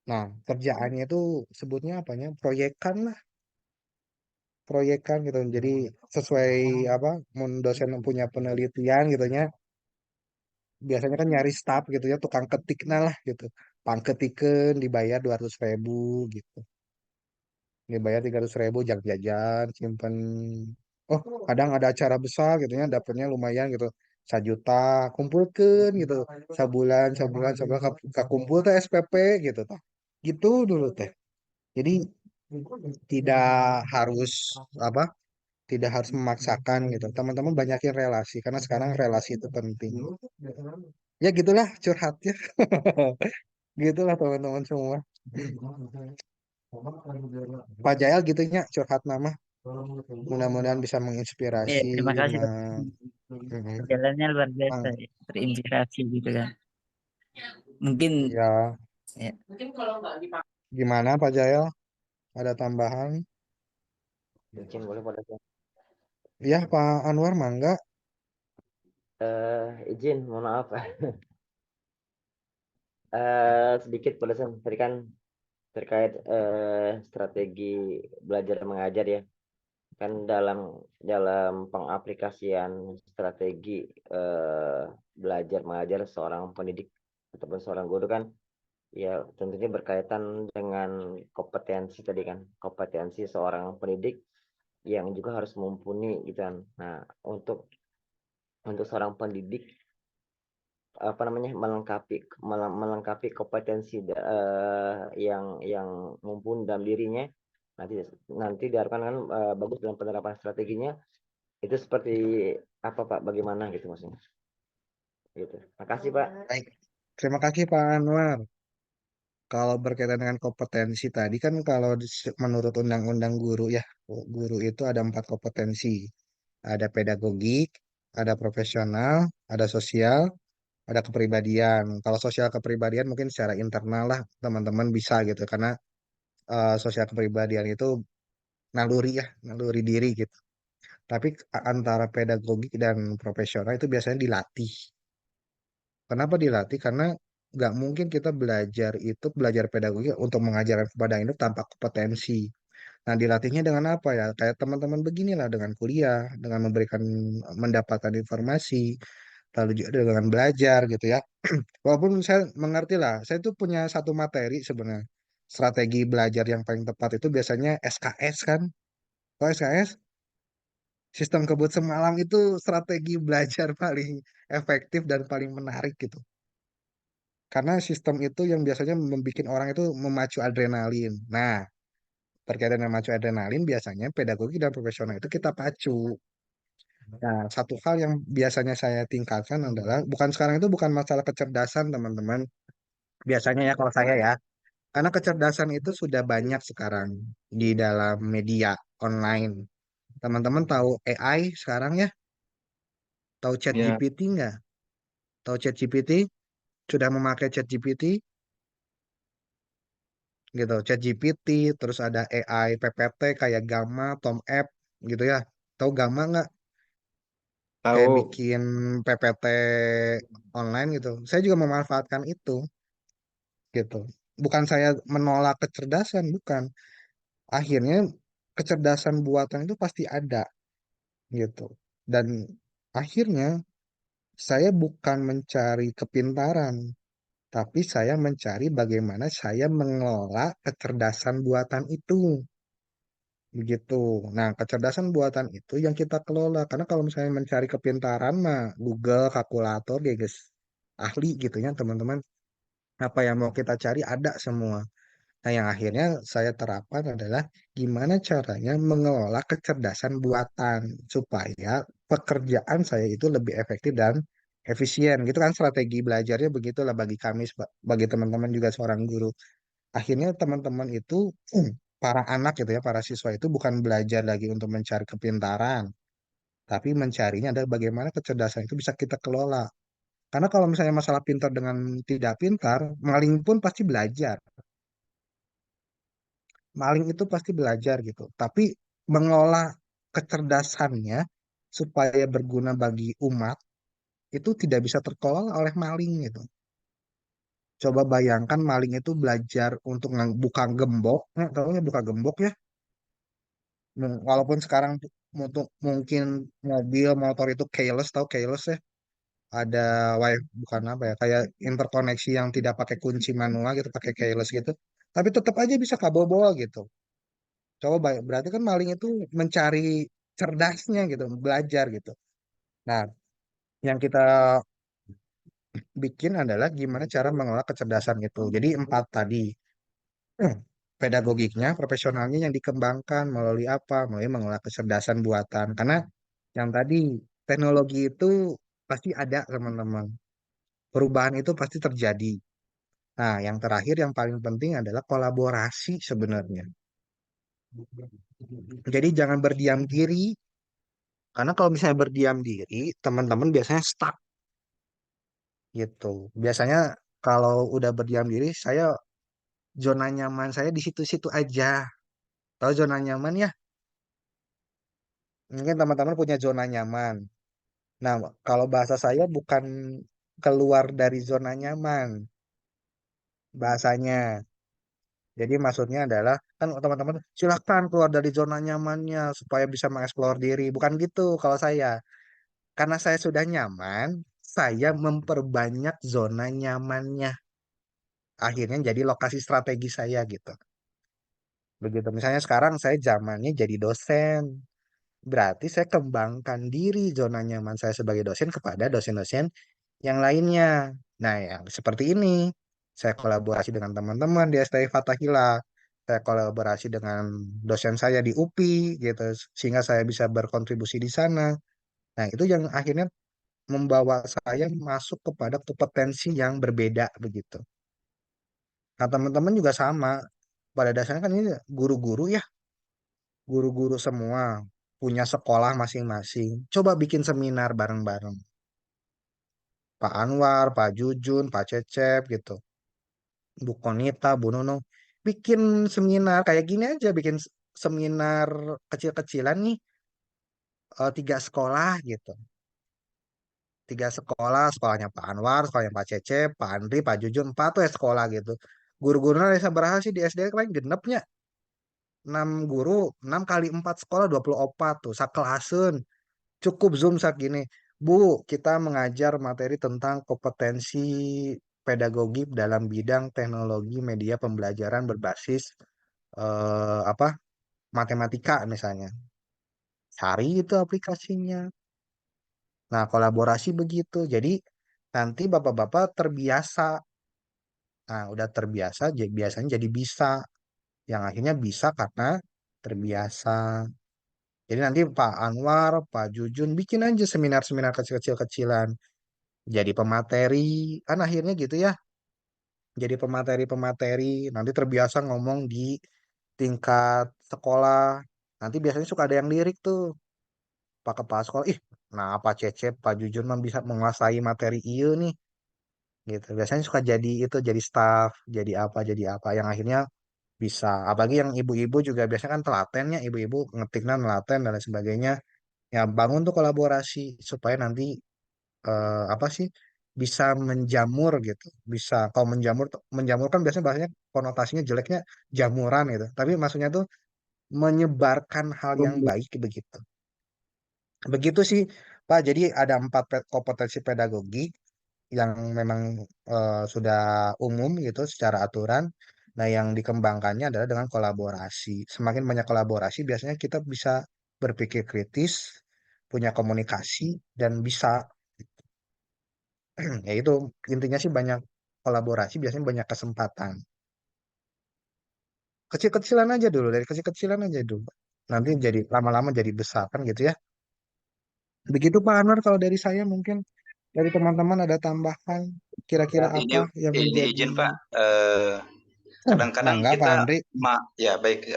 Nah, kerjaannya itu sebutnya apanya? Proyekan lah, proyekan gitu. Jadi sesuai apa, mun dosen punya penelitian gitu ya. Biasanya kan nyari staff gitu ya, tukang ketik nah lah gitu. Pangketiken dibayar 200.000 gitu. Dibayar 300.000 jajan, simpen. Oh, kadang ada acara besar gitu ya, dapatnya lumayan gitu. 1 juta, kumpulkan gitu. Sabulan, sabulan, sabulan, kumpul teh SPP gitu. Tah. Gitu dulu teh. Jadi tidak harus apa, tidak harus memaksakan gitu. Teman-teman banyakin relasi karena sekarang relasi itu penting. Ya gitulah curhatnya. Gitulah teman-teman semua. Pak Jael gitunya curhat nama. Mudah-mudahan bisa
Ya,
menginspirasi.
terima kasih, Dok.
Mm,
Jalannya luar biasa,
meng-
ya. Terinspirasi gitu kan. Mungkin
Ya,
ya,
gimana Pak Jael? Ada tambahan?
Mungkin boleh pada saya.
Ya, Pak Anwar, mangga.
Izin, mohon maaf. Sedikit pada saya tadi kan terkait strategi belajar mengajar ya. Kan dalam pengaplikasian strategi belajar mengajar seorang pendidik ataupun seorang guru kan ya tentunya berkaitan dengan kompetensi tadi kan, kompetensi seorang pendidik yang juga harus mumpuni gitu kan. Nah, untuk seorang pendidik apa namanya melengkapi kompetensi yang mumpuni dalam dirinya, nanti nanti diharapkan kan bagus dalam penerapan strateginya. Itu seperti apa Pak? Bagaimana gitu maksudnya? Gitu. Makasih Pak.
Baik. Terima kasih Pak Anwar. Kalau berkaitan dengan kompetensi tadi kan kalau menurut Undang-Undang Guru ya, guru itu ada 4 kompetensi. Ada pedagogik, ada profesional, ada sosial, ada kepribadian. Kalau sosial kepribadian mungkin secara internal lah teman-teman bisa gitu karena sosial kepribadian itu naluri ya, naluri diri gitu. Tapi antara pedagogik dan profesional itu biasanya dilatih. Kenapa dilatih? Karena nggak mungkin kita belajar pedagogik untuk mengajarkan kepada anak tanpa kompetensi. Nah, dilatihnya dengan apa ya? Kayak teman-teman beginilah dengan kuliah, dengan mendapatkan informasi, lalu juga dengan belajar gitu ya. Walaupun saya mengerti lah, saya tuh punya satu materi sebenarnya. Strategi belajar yang paling tepat itu biasanya SKS kan. Kalau SKS, sistem kebut semalam itu strategi belajar paling efektif dan paling menarik gitu. Karena sistem itu yang biasanya membuat orang itu memacu adrenalin. Nah, berkaitan dengan memacu adrenalin, biasanya pedagogi dan profesional itu kita pacu. Nah, satu hal yang biasanya saya tingkatkan adalah, bukan sekarang itu bukan masalah kecerdasan, teman-teman. Biasanya ya kalau saya ya, karena kecerdasan itu sudah banyak sekarang di dalam media online. Teman-teman tahu AI sekarang ya? Tahu chat
Ya,
GPT nggak? Tahu chat GPT? Sudah memakai chat GPT? Gitu. ChatGPT, terus ada AI PPT kayak Gamma, Tom App gitu ya. Tahu Gamma nggak? Kayak
tahu.
bikin PPT online gitu. Saya juga memanfaatkan itu gitu. Bukan saya menolak kecerdasan, bukan. Akhirnya kecerdasan buatan itu pasti ada gitu. Dan akhirnya saya bukan mencari kepintaran, tapi saya mencari bagaimana saya mengelola kecerdasan buatan itu. Begitu. Nah, kecerdasan buatan itu yang kita kelola. Karena kalau misalnya mencari kepintaran mah Google, kalkulator, ya guys, ahli gitu ya teman-teman. Apa yang mau kita cari ada semua. Nah, yang akhirnya saya terapkan adalah gimana caranya mengelola kecerdasan buatan supaya pekerjaan saya itu lebih efektif dan efisien. Gitu kan strategi belajarnya begitulah bagi kami, bagi teman-teman juga seorang guru. Akhirnya teman-teman itu, para anak gitu ya, para siswa itu bukan belajar lagi untuk mencari kepintaran, tapi mencarinya adalah bagaimana kecerdasan itu bisa kita kelola. Karena kalau misalnya masalah pintar dengan tidak pintar, maling pun pasti belajar. Maling itu pasti belajar gitu. Tapi mengelola kecerdasannya supaya berguna bagi umat itu tidak bisa terkelola oleh maling gitu. Coba bayangkan maling itu belajar untuk buka gembok, tahunya buka gembok ya. Walaupun sekarang untuk mungkin mobil motor itu keyless, tahu keyless ya, ada wifi bukan apa ya, kayak interkoneksi yang tidak pakai kunci manual gitu, pakai keyless gitu, tapi tetap aja bisa kabel gitu. Coba berarti kan maling itu mencari cerdasnya gitu, belajar gitu. Nah, yang kita bikin adalah gimana cara mengelola kecerdasan itu. Jadi 4 tadi. Pedagogiknya, profesionalnya yang dikembangkan melalui apa? Melalui mengelola kecerdasan buatan. Karena yang tadi teknologi itu pasti ada, teman-teman. Perubahan itu pasti terjadi. Nah, yang terakhir yang paling penting adalah kolaborasi sebenarnya. Jadi jangan berdiam diri, karena kalau misalnya berdiam diri, teman-teman biasanya stuck gitu. Biasanya kalau udah berdiam diri, saya zona nyaman saya di situ-situ aja. Tahu zona nyaman ya? Mungkin teman-teman punya zona nyaman. Nah, kalau bahasa saya bukan keluar dari zona nyaman bahasanya. Jadi maksudnya adalah kan teman-teman silahkan keluar dari zona nyamannya supaya bisa mengeksplor diri. Bukan gitu kalau saya. Karena saya sudah nyaman, saya memperbanyak zona nyamannya. Akhirnya jadi lokasi strategi saya gitu. Begitu misalnya sekarang saya zamannya jadi dosen. Berarti saya kembangkan diri zona nyaman saya sebagai dosen kepada dosen-dosen yang lainnya. Nah, yang seperti ini, saya kolaborasi dengan teman-teman di STI Fathahillah. Saya kolaborasi dengan dosen saya di UPI, gitu, sehingga saya bisa berkontribusi di sana. Nah, itu yang akhirnya membawa saya masuk kepada kompetensi yang berbeda begitu. Nah, teman-teman juga sama. Pada dasarnya kan ini guru-guru ya, guru-guru semua punya sekolah masing-masing. Coba bikin seminar bareng-bareng. Pak Anwar, Pak Jujun, Pak Cecep gitu. Bu Konita, Bu Nunung. Bikin seminar kayak gini aja, bikin seminar kecil-kecilan nih, 3 sekolah gitu. 3 sekolah, sekolahnya Pak Anwar, sekolahnya Pak Cecep, Pak Andri, Pak Jujun, 4 tuh ya sekolah gitu. Guru-gurunya bisa berhasil sih di SD kemarin genepnya. 6 guru, 6 kali 4 sekolah, 24 tuh, sakelasen. Cukup Zoom saat gini. Bu, kita mengajar materi tentang kompetensi pedagogi dalam bidang teknologi media pembelajaran berbasis apa matematika misalnya. Cari itu aplikasinya. Nah, kolaborasi begitu. Jadi nanti bapak-bapak terbiasa. Nah, udah terbiasa, biasanya jadi bisa. Yang akhirnya bisa karena terbiasa. Jadi nanti Pak Anwar, Pak Jujun bikin aja seminar-seminar kecil-kecilan. Jadi pemateri, kan akhirnya gitu ya. Jadi pemateri-pemateri, nanti terbiasa ngomong di tingkat sekolah. Nanti biasanya suka ada yang lirik tuh. Pak Kepala Sekolah, ih, nah Pak Cecep, Pak Jujun mah bisa menguasai materi iya nih. Gitu. Biasanya suka jadi itu, jadi staff, jadi apa. Yang akhirnya bisa. Apalagi yang ibu-ibu juga biasanya kan telatennya, ibu-ibu ngetiknya nelaten dan lain sebagainya. Ya bangun tuh kolaborasi supaya nanti apa sih bisa menjamur gitu. Bisa kalau menjamur kan biasanya bahasanya konotasinya jeleknya jamuran gitu. Tapi maksudnya tuh menyebarkan hal yang baik begitu. Begitu sih Pak. Jadi ada 4 kompetensi pedagogi yang memang sudah umum gitu secara aturan. Nah, yang dikembangkannya adalah dengan kolaborasi. Semakin banyak kolaborasi, biasanya kita bisa berpikir kritis, punya komunikasi, dan bisa. Ya itu intinya sih banyak kolaborasi, biasanya banyak kesempatan. Kecil-kecilan aja dulu, dari kecil-kecilan aja dulu. Nanti jadi lama-lama jadi besar kan gitu ya. Begitu Pak Anwar kalau dari saya mungkin dari teman-teman ada tambahan kira-kira
Ya,
apa yang
ini
menjadi
izin Pak. Kadang-kadang
mangga Pak
kita
Andri.
ya baik,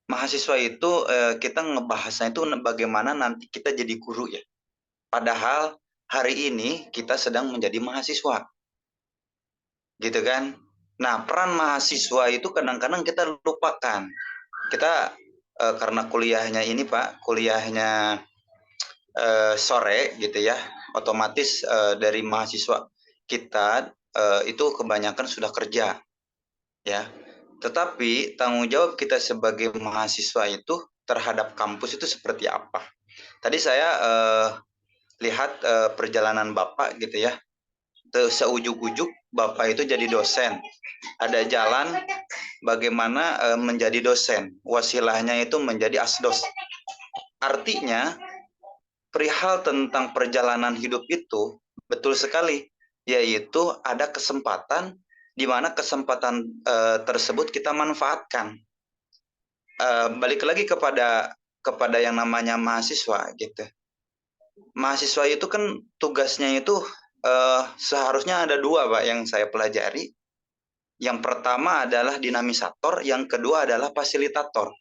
mahasiswa itu kita ngebahasnya itu bagaimana nanti kita jadi guru ya. Padahal hari ini kita sedang menjadi mahasiswa, gitu kan? Nah, peran mahasiswa itu kadang-kadang kita lupakan. Kita karena kuliahnya ini Pak, kuliahnya sore gitu ya, otomatis dari mahasiswa kita itu kebanyakan sudah kerja ya. Tetapi tanggung jawab kita sebagai mahasiswa itu terhadap kampus itu seperti apa? Tadi saya lihat perjalanan Bapak gitu ya. Seujuk-ujuk Bapak itu jadi dosen. Ada jalan bagaimana menjadi dosen. Wasilahnya itu menjadi asdos. Artinya perihal tentang perjalanan hidup itu betul sekali, yaitu ada kesempatan di mana kesempatan tersebut kita manfaatkan. Balik lagi kepada yang namanya mahasiswa gitu. Mahasiswa itu kan tugasnya itu seharusnya ada 2 Pak yang saya pelajari. Yang pertama adalah dinamisator, yang kedua adalah fasilitator.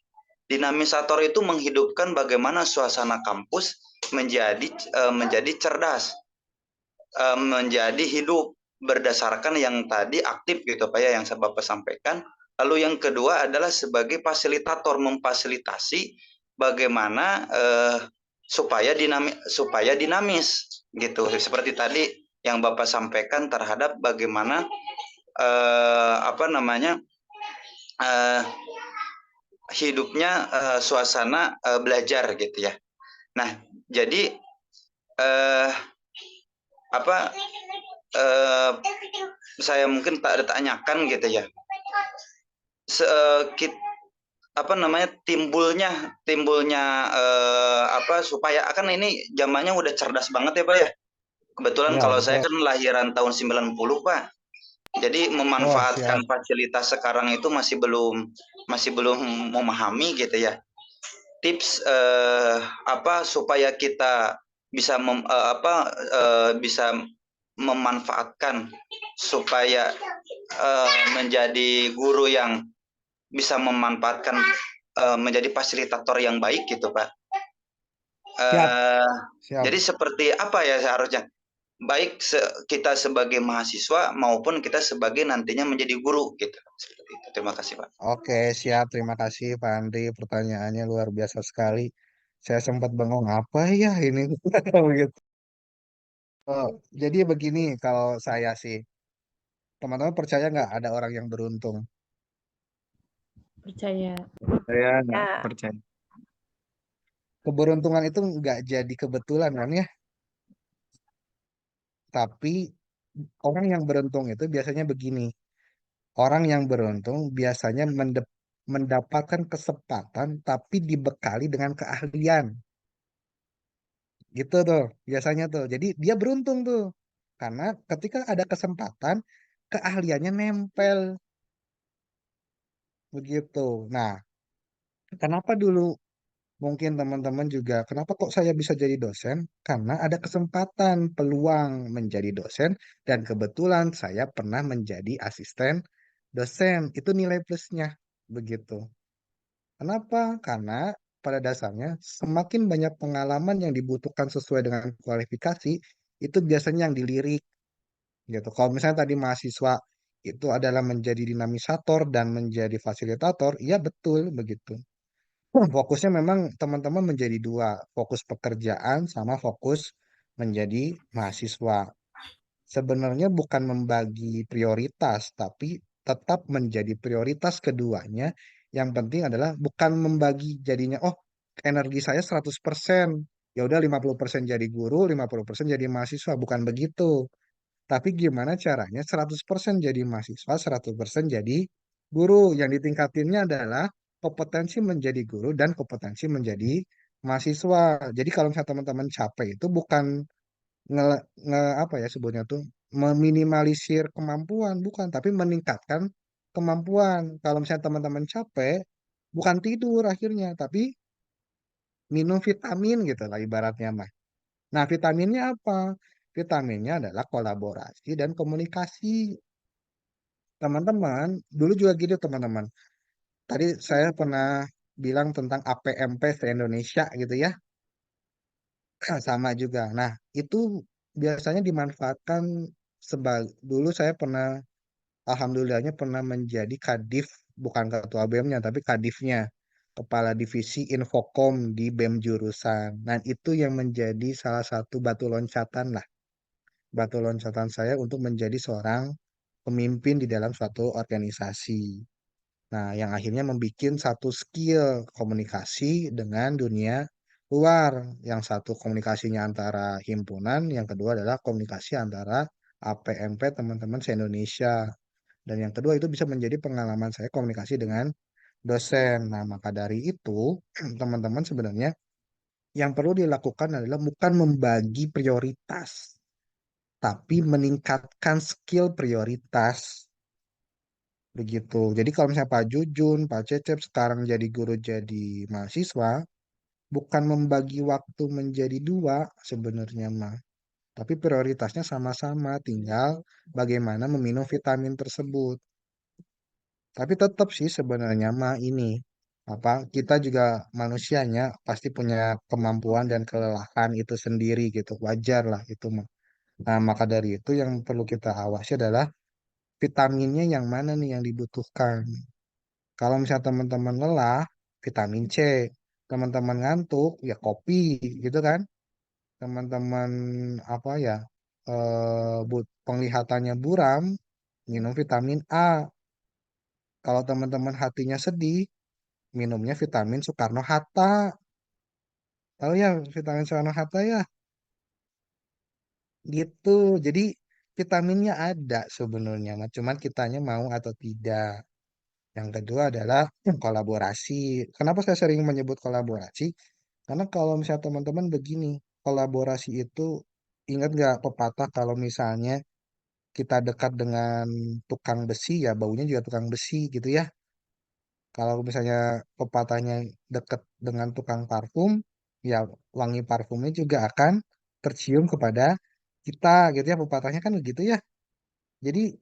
Dinamisator itu menghidupkan bagaimana suasana kampus menjadi cerdas, menjadi hidup berdasarkan yang tadi aktif gitu Pak ya, yang saya Bapak sampaikan. Lalu yang kedua adalah sebagai fasilitator, memfasilitasi bagaimana supaya dinamis gitu. Seperti tadi yang Bapak sampaikan terhadap bagaimana apa namanya hidupnya suasana belajar gitu ya. Nah, jadi apa saya mungkin tak tanyakan gitu ya. Apa namanya timbulnya apa supaya akan ini zamannya udah cerdas banget ya Pak ya. Kebetulan
Ya,
kalau saya
betul.
kan lahiran tahun 90 Pak. Jadi
Oh,
memanfaatkan
siap.
fasilitas sekarang itu masih belum memahami gitu ya. Tips apa supaya kita bisa bisa memanfaatkan supaya menjadi guru yang bisa memanfaatkan menjadi fasilitator yang baik gitu Pak.
Siap, siap.
Jadi seperti apa ya seharusnya? Baik kita sebagai mahasiswa maupun kita sebagai nantinya menjadi guru gitu. Seperti itu. Terima kasih Pak.
Oke, siap. Terima kasih Pak Andri. Pertanyaannya luar biasa sekali. Saya sempat bengong apa ya ini begitu. Oh, jadi begini kalau saya sih, teman-teman percaya nggak ada orang yang beruntung?
Percaya.
Saya nggak
Ya.
percaya.
Keberuntungan itu nggak jadi kebetulan kan ya? Tapi orang yang beruntung itu biasanya begini. Orang yang beruntung biasanya mendapatkan kesempatan tapi dibekali dengan keahlian. Gitu tuh, biasanya tuh. Jadi dia beruntung tuh. Karena ketika ada kesempatan, keahliannya nempel. Begitu. Nah, kenapa dulu mungkin teman-teman juga, kenapa kok saya bisa jadi dosen? Karena ada kesempatan, peluang menjadi dosen, dan kebetulan saya pernah menjadi asisten dosen. Itu nilai plusnya. Begitu. Kenapa? Karena pada dasarnya semakin banyak pengalaman yang dibutuhkan sesuai dengan kualifikasi, itu biasanya yang dilirik gitu. Kalau misalnya tadi mahasiswa itu adalah menjadi dinamisator dan menjadi fasilitator, iya betul begitu. Fokusnya memang teman-teman menjadi dua, fokus pekerjaan sama fokus menjadi mahasiswa. Sebenarnya bukan membagi prioritas, tapi tetap menjadi prioritas keduanya. Yang penting adalah bukan membagi jadinya, oh energi saya 100%, ya udah 50% jadi guru, 50% jadi mahasiswa. Bukan begitu. Tapi gimana caranya 100% jadi mahasiswa, 100% jadi guru. Yang ditingkatinnya adalah kompetensi menjadi guru dan kompetensi menjadi mahasiswa. Jadi kalau misalnya teman-teman capek itu bukan nge, apa ya sebutnya tuh meminimalisir kemampuan, bukan, tapi meningkatkan kemampuan. Kalau misalnya teman-teman capek, bukan tidur akhirnya, tapi minum vitamin gitu lah ibaratnya mah. Nah, vitaminnya apa? Vitaminnya adalah kolaborasi dan komunikasi. Teman-teman, dulu juga gitu teman-teman. Tadi saya pernah bilang tentang APMP se-Indonesia gitu ya. Sama juga. Nah, itu biasanya dimanfaatkan dulu saya pernah, alhamdulillahnya pernah menjadi kadif, bukan ketua BEM-nya, tapi kadifnya, kepala divisi Infokom di BEM jurusan. Nah, itu yang menjadi salah satu batu loncatan lah. Batu loncatan saya untuk menjadi seorang pemimpin di dalam suatu organisasi. Nah, yang akhirnya membuat satu skill komunikasi dengan dunia luar. Yang satu komunikasinya antara himpunan, yang kedua adalah komunikasi antara APMP teman-teman se-Indonesia. Dan yang kedua itu bisa menjadi pengalaman saya komunikasi dengan dosen. Nah, maka dari itu, teman-teman sebenarnya yang perlu dilakukan adalah bukan membagi prioritas, tapi meningkatkan skill prioritas. Begitu. Jadi kalau misalnya Pak Jujun, Pak Cecep sekarang jadi guru jadi mahasiswa, bukan membagi waktu menjadi dua sebenarnya mah. Tapi prioritasnya sama-sama, tinggal bagaimana meminum vitamin tersebut. Tapi tetap sih sebenarnya mah ini apa kita juga manusianya pasti punya kemampuan dan kelelahan itu sendiri gitu. Wajar lah itu mah. Nah, maka dari itu yang perlu kita awasi adalah vitaminnya yang mana nih yang dibutuhkan. Kalau misalnya teman-teman lelah, vitamin C. Teman-teman ngantuk, ya kopi gitu kan. Teman-teman apa ya, penglihatannya buram, minum vitamin A. Kalau teman-teman hatinya sedih, minumnya vitamin Soekarno-Hatta. Tahu ya vitamin Soekarno-Hatta ya? Gitu. Jadi vitaminnya ada sebenarnya, cuman kitanya mau atau tidak. Yang kedua adalah kolaborasi. Kenapa saya sering menyebut kolaborasi? Karena kalau misalnya teman-teman begini, kolaborasi itu ingat nggak pepatah kalau misalnya kita dekat dengan tukang besi ya baunya juga tukang besi gitu ya. Kalau misalnya pepatahnya dekat dengan tukang parfum, ya wangi parfumnya juga akan tercium kepada kita gitu ya. Pepatahnya kan begitu ya. Jadi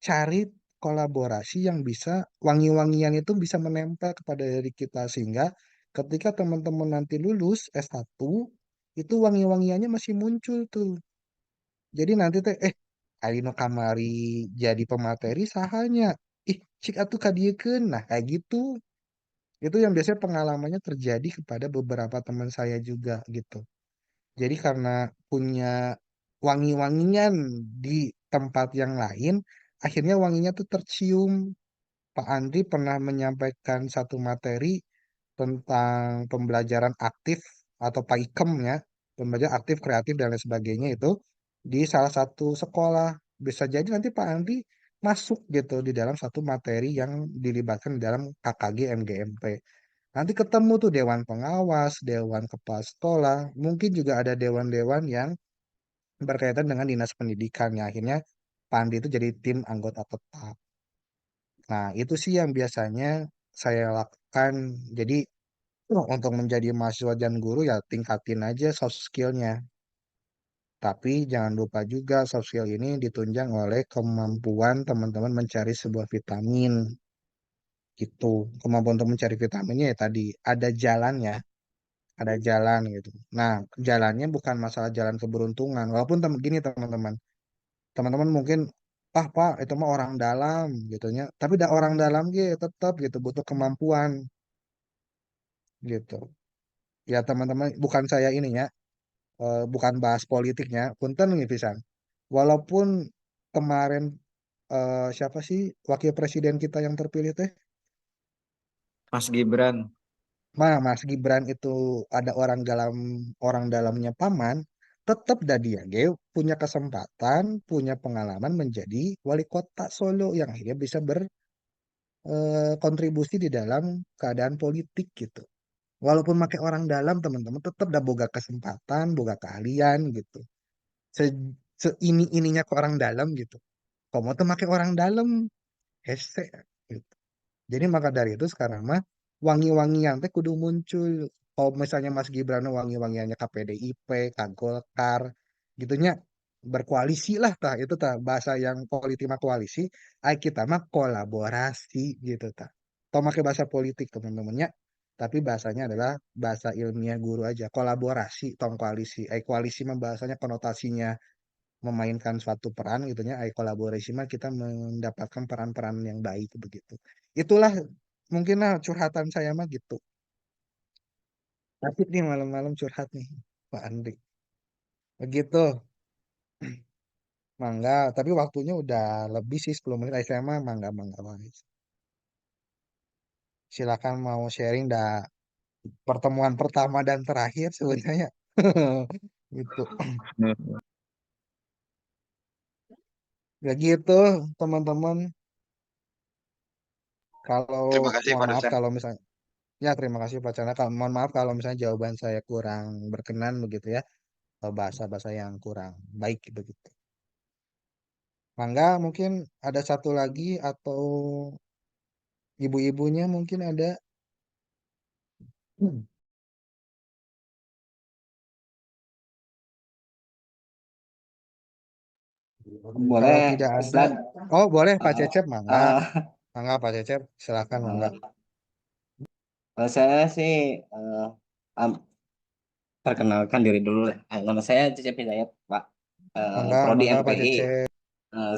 cari kolaborasi yang bisa wangi-wangian itu bisa menempel kepada diri kita sehingga ketika teman-teman nanti lulus S1 itu wangi-wangiannya masih muncul tuh. Jadi nanti teh Alino kamari jadi pemateri sahanya. Ih, cik atuh kadiekeun. Nah, kayak gitu. Itu yang biasanya pengalamannya terjadi kepada beberapa teman saya juga gitu. Jadi karena punya wangi-wangian di tempat yang lain, akhirnya wanginya tuh tercium. Pak Andri pernah menyampaikan satu materi tentang pembelajaran aktif atau PAIKEM ya, pembelajaran aktif, kreatif dan lain sebagainya itu di salah satu sekolah. Bisa jadi nanti Pak Andri masuk gitu di dalam satu materi yang dilibatkan di dalam KKG MGMP. Nanti ketemu tuh dewan pengawas, dewan kepala sekolah, mungkin juga ada dewan-dewan yang berkaitan dengan dinas pendidikan ya. Akhirnya Pandi itu jadi tim anggota tetap. Nah, itu sih yang biasanya saya lakukan. Jadi untuk menjadi mahasiswa dan guru ya tingkatin aja soft skillnya. Tapi jangan lupa juga soft skill ini ditunjang oleh kemampuan teman-teman mencari sebuah vitamin gitu. Kemampuan untuk mencari vitaminnya ya tadi ada jalannya. Ada jalan gitu. Nah, jalannya bukan masalah jalan keberuntungan. Walaupun gini teman-teman, teman-teman mungkin, ah Pak, itu mah orang dalam gitunya. Tapi orang dalam gitu tetap gitu butuh kemampuan gitu. Ya teman-teman, bukan saya ini ya, bukan bahas politiknya. Punten nih pisan. Walaupun kemarin siapa sih wakil presiden kita yang terpilih teh?
Mas Gibran.
Mas Gibran itu ada orang dalamnya paman, tetap dah dia punya kesempatan, punya pengalaman menjadi wali kota Solo yang akhirnya bisa berkontribusi di dalam keadaan politik gitu. Walaupun pakai orang dalam teman-teman tetap dah boga kesempatan, boga keahlian gitu. Se, Seini-ininya ke orang dalam gitu. Kamu tuh pakai orang dalam, hese gitu. Jadi maka dari itu sekarang mah wangi-wangian teh kudu muncul. Kalau misalnya Mas Gibran wangi-wangiannya ke PDIP, ke Golkar, gitunya berkoalisi lah tah itu tah bahasa yang politik mah koalisi, ay kita mah kolaborasi gitu tah. Tau pakai bahasa politik teman-temannya, tapi bahasanya adalah bahasa ilmiah guru aja, kolaborasi, tong koalisi. Ay koalisi mah bahasanya konotasinya memainkan suatu peran gitu ya, kolaborasi mah kita mendapatkan peran-peran yang baik begitu. Itulah mungkin lah curhatan saya mah gitu. Asik nih malam-malam curhat nih Pak Andri. Begitu, mangga. Tapi waktunya udah lebih sih 10 menit. Saya mah mangga mangga Mas. Silakan mau sharing dah pertemuan pertama dan terakhir sebenarnya. Gitu. Ya gitu teman-teman. Kalau
Terima kasih
mohon
Pak
maaf
dosen.
kalau misalnya ya, terima kasih Pak Chandra. Mohon maaf kalau misalnya jawaban saya kurang berkenan begitu ya. Atau bahasa-bahasa yang kurang baik begitu. Mangga mungkin ada satu lagi atau ibu-ibunya mungkin ada. Hmm. Kalau
Boleh,
tidak ada,
Ustad.
oh boleh Pak
Uh,
Cecep, mangga.
uh,
Mangga Pak Cecep, silakan mangga.
uh, Kalau saya sih am- perkenalkan diri dulu lah. Nama saya Cecep Hidayat, Pak. prodi
Mangga Pak
MPI
Cecep.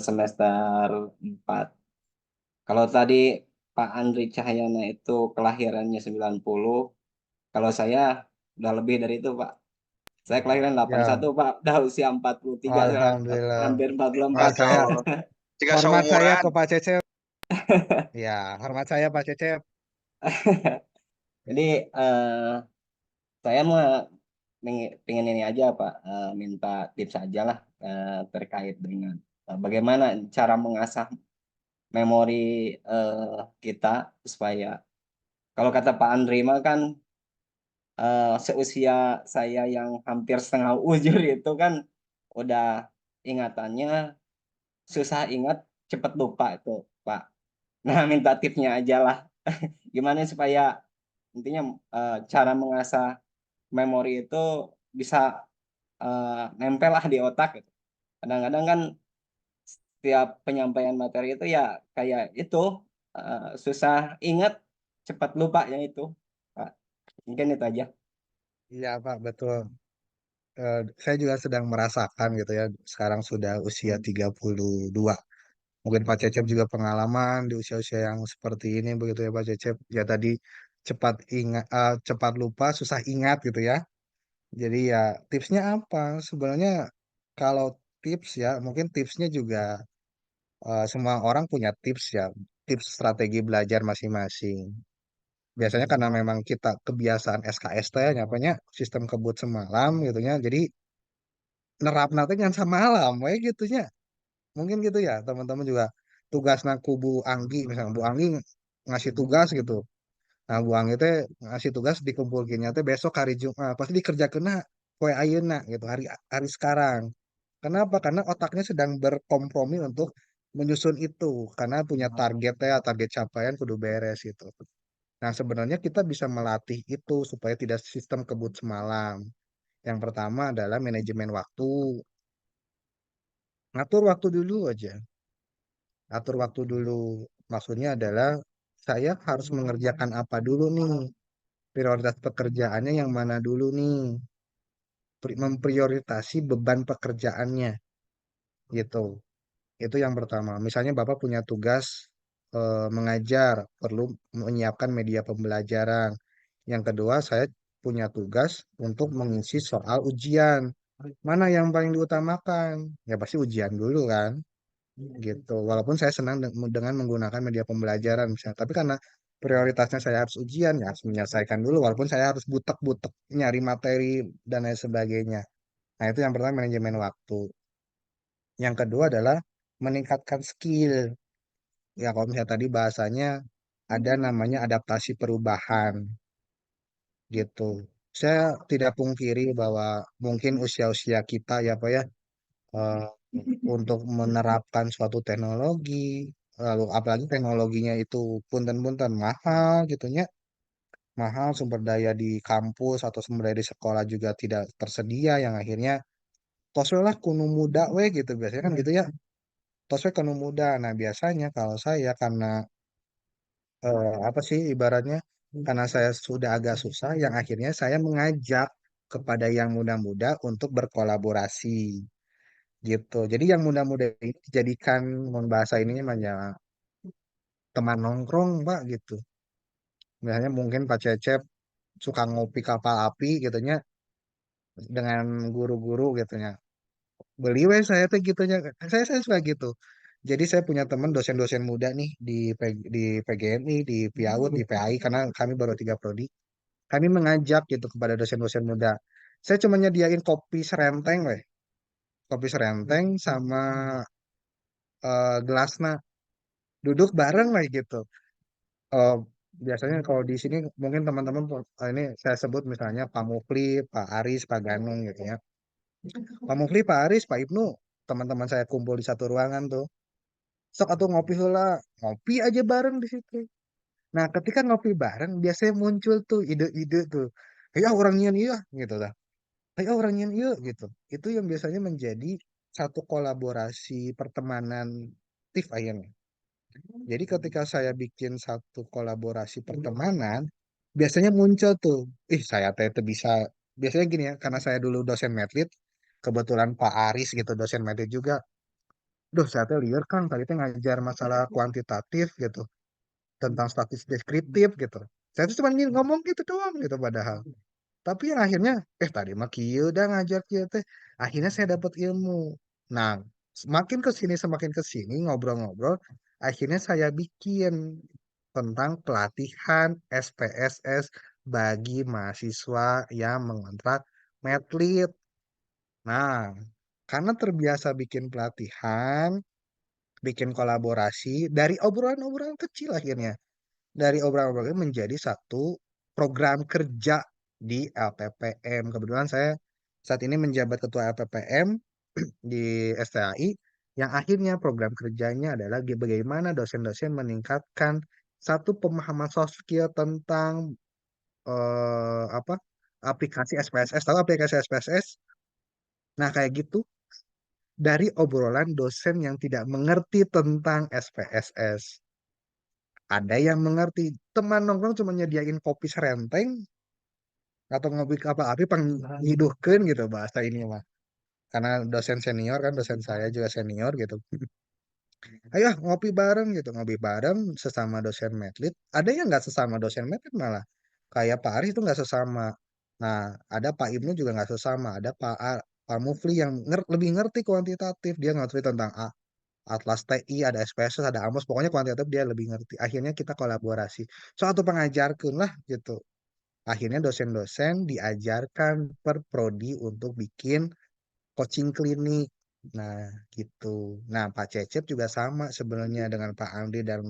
semester 4. Kalau tadi Pak Andri Cahyana itu kelahirannya 90, kalau saya udah lebih dari itu, Pak. Saya kelahiran
Ya,
81, Pak. Udah usia 43 sekarang.
alhamdulillah.
Hampir
Wah,
44.
saya
Jika
hormat saya
seumuran.
ke Pak Cecep. Ya, hormat saya Pak Cecep.
Jadi saya mau pengen ini aja, Pak. Minta tips aja lah terkait dengan bagaimana cara mengasah memori kita supaya kalau kata Pak Andri mah kan seusia saya yang hampir setengah ujur itu kan udah ingatannya susah ingat, cepet lupa itu, Pak. Nah, minta tipsnya aja lah. Gimana supaya intinya cara mengasah memori itu bisa nempel lah di otak gitu. Kadang-kadang kan setiap penyampaian materi itu ya kayak itu susah ingat, cepat lupa yang itu, Pak. Mungkin itu aja.
Iya Pak, betul. Saya juga sedang merasakan gitu ya. Sekarang sudah usia 32. Mungkin Pak Cecep juga pengalaman di usia-usia yang seperti ini begitu ya Pak Cecep. Ya tadi cepat ingat, cepat lupa, susah ingat gitu ya. Jadi ya tipsnya apa? Sebenarnya kalau tips ya, mungkin tipsnya juga semua orang punya tips ya, tips strategi belajar masing-masing. Biasanya karena memang kita kebiasaan SKST ya, nyapanya sistem kebut semalam gitu ya. Jadi nerap nanti yang sama malam, we gitunya. Mungkin gitu ya, teman-teman juga tugas kubu Anggi, misalnya Bu Anggi ngasih tugas gitu. Nah, Bu Anggi teh ngasih tugas dikumpulkinnya teh besok hari Jumat, pasti dikerjakeun poe ayeuna gitu, hari hari sekarang. Kenapa? Karena otaknya sedang berkompromi untuk menyusun itu, karena punya target ya, target capaian kudu beres gitu. Nah, sebenarnya kita bisa melatih itu supaya tidak sistem kebut semalam. Yang pertama adalah manajemen waktu. Ngatur waktu dulu aja. Atur waktu dulu. Maksudnya adalah saya harus mengerjakan apa dulu nih. Prioritas pekerjaannya yang mana dulu nih. Memprioritasi beban pekerjaannya gitu. Itu yang pertama. Misalnya Bapak punya tugas mengajar, perlu menyiapkan media pembelajaran. Yang kedua, saya punya tugas untuk mengisi soal ujian. Mana yang paling diutamakan? Ya pasti ujian dulu kan, gitu. Walaupun saya senang dengan menggunakan media pembelajaran misalnya, tapi karena prioritasnya saya harus ujian, ya harus menyelesaikan dulu. Walaupun saya harus butek-butek nyari materi dan lain sebagainya. Nah itu yang pertama manajemen waktu. Yang kedua adalah meningkatkan skill. Ya kalau misalnya tadi bahasanya ada namanya adaptasi perubahan gitu. Saya tidak pungkiri bahwa mungkin usia-usia kita ya Pak ya eh, untuk menerapkan suatu teknologi, lalu apalagi teknologinya itu punten-punten mahal gitunya, mahal sumber daya di kampus atau sumber daya di sekolah juga tidak tersedia yang akhirnya tos we lah kuno muda we gitu biasanya kan gitu ya, tos we kuno muda. Nah biasanya kalau saya karena apa sih ibaratnya karena saya sudah agak susah yang akhirnya saya mengajak kepada yang muda-muda untuk berkolaborasi gitu. Jadi yang muda-muda ini dijadikan membahasa ininya banyak teman nongkrong Pak gitu. Misalnya mungkin Pak Cecep suka ngopi kapal api gitunya dengan guru-guru gitunya. Beli weh saya tuh gitunya. Saya suka gitu. Jadi saya punya teman dosen-dosen muda nih di PGMI, di PIAUD, di PAI karena kami baru 3 prodi. Kami mengajak gitu kepada dosen-dosen muda. Saya cuma nyediain kopi serenteng weh. Kopi serenteng sama gelasnya duduk bareng lah gitu. Eh, biasanya kalau di sini mungkin teman-teman ini saya sebut misalnya Pak Mufli, Pak Aris, Pak Ganung gitu ya. Pak Mufli, Pak Aris, Pak Ibnu, teman-teman saya kumpul di satu ruangan tuh. Sok atau ngopi heula, ngopi aja bareng di situ. Nah, ketika ngopi bareng biasanya muncul tuh ide-ide tuh. Ya orang nyian iya gitu lah. Ya orang nyian iya gitu. Itu yang biasanya menjadi satu kolaborasi pertemanan aktif akhirnya. Jadi ketika saya bikin satu kolaborasi pertemanan, biasanya muncul tuh, ih saya teh itu bisa, biasanya gini ya, karena saya dulu dosen medlit, kebetulan Pak Aris gitu dosen medis juga. Duh, saya teh liar kan tadi teh ngajar masalah kuantitatif gitu, tentang statistik deskriptif gitu. Saya tuh cuma ngomong gitu doang gitu padahal. Tapi yang akhirnya, tadi mah kieu dah ngajar kieu teh. Akhirnya saya dapat ilmu. Nah, semakin ke sini semakin ke sini ngobrol-ngobrol, akhirnya saya bikin tentang pelatihan SPSS bagi mahasiswa yang mengontrak medlit. Nah, karena terbiasa bikin pelatihan, bikin kolaborasi dari obrolan-obrolan kecil akhirnya. Dari obrolan-obrolan menjadi satu program kerja di LPPM. Kebetulan saya saat ini menjabat ketua LPPM di STAI yang akhirnya program kerjanya adalah bagaimana dosen-dosen meningkatkan satu pemahaman soft skill tentang apa aplikasi SPSS. Tahu aplikasi SPSS? Nah, kayak gitu dari obrolan dosen yang tidak mengerti tentang SPSS. Ada yang mengerti. Teman nongkrong cuma nyediain kopi serenteng atau ngopi apa api ngiduhkeun gitu bahasa ini mah. Karena dosen senior kan dosen saya juga senior gitu. Ayo ngopi bareng gitu, ngopi bareng sesama dosen medlit. Ada yang nggak sesama dosen medlit malah. Kayak Pak Aris itu nggak sesama. Nah, ada Pak Ibnu juga nggak sesama. Ada Pak Mufli yang lebih ngerti kuantitatif. Dia ngerti tentang Atlas TI, ada SPSS, ada AMOS. Pokoknya kuantitatif dia lebih ngerti. Akhirnya kita kolaborasi. Suatu pengajarkan lah gitu. Akhirnya dosen-dosen diajarkan per prodi untuk bikin coaching klinik. Nah, gitu. Nah, Pak Cecep juga sama sebenarnya dengan Pak Andi dan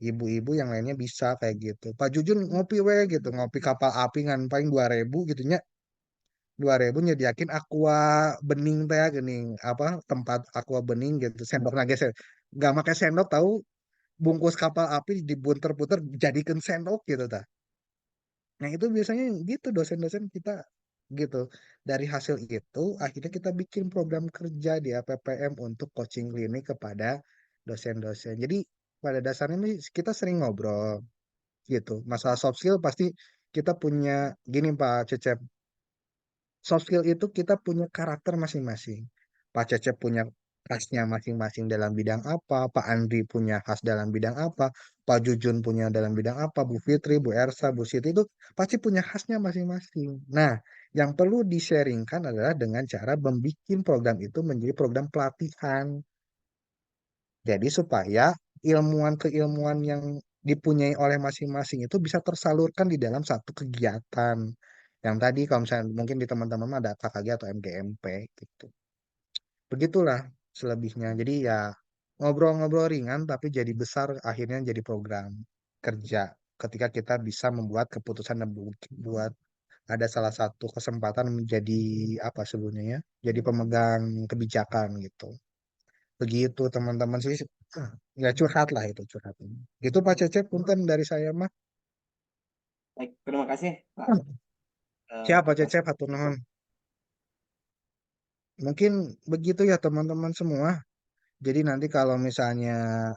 ibu-ibu yang lainnya bisa kayak gitu. Pak Jujun ngopi we gitu, ngopi kapal api ngan paling 2.000 gitu nya. 2.000 nyediakin aqua bening teh geuning apa tempat aqua bening gitu. Sendok nage nggak pakai sendok tahu bungkus kapal api dibunter-puter jadikan sendok gitu ta. Nah, itu biasanya gitu dosen-dosen kita gitu. Dari hasil itu akhirnya kita bikin program kerja di APPM untuk coaching klinik kepada dosen-dosen. Jadi pada dasarnya nih kita sering ngobrol gitu. Masalah soft skill pasti kita punya gini Pak Cecep. Soft skill itu kita punya karakter masing-masing. Pak Cecep punya khasnya masing-masing dalam bidang apa, Pak Andri punya khas dalam bidang apa, Pak Jujun punya dalam bidang apa, Bu Fitri, Bu Ersa, Bu Siti itu pasti punya khasnya masing-masing. Nah, yang perlu di-sharingkan adalah dengan cara membuat program itu menjadi program pelatihan. Jadi supaya ilmuwan-keilmuan yang dipunyai oleh masing-masing itu bisa tersalurkan di dalam satu kegiatan. Yang tadi kalau misalnya mungkin di teman-teman ada KKG atau MGMP gitu. Begitulah selebihnya. Jadi ya ngobrol-ngobrol ringan tapi jadi besar akhirnya jadi program kerja. Ketika kita bisa membuat keputusan dan buat ada salah satu kesempatan menjadi apa sebelumnya ya, jadi pemegang kebijakan gitu. Begitu teman-teman sih, ya curhat lah itu curhat. Gitu Pak Cecep, punten dari saya mah.
Baik, terima kasih Pak
Siapa
atas
Cecep hatur nuhun. Mungkin begitu ya teman-teman semua. Jadi nanti kalau misalnya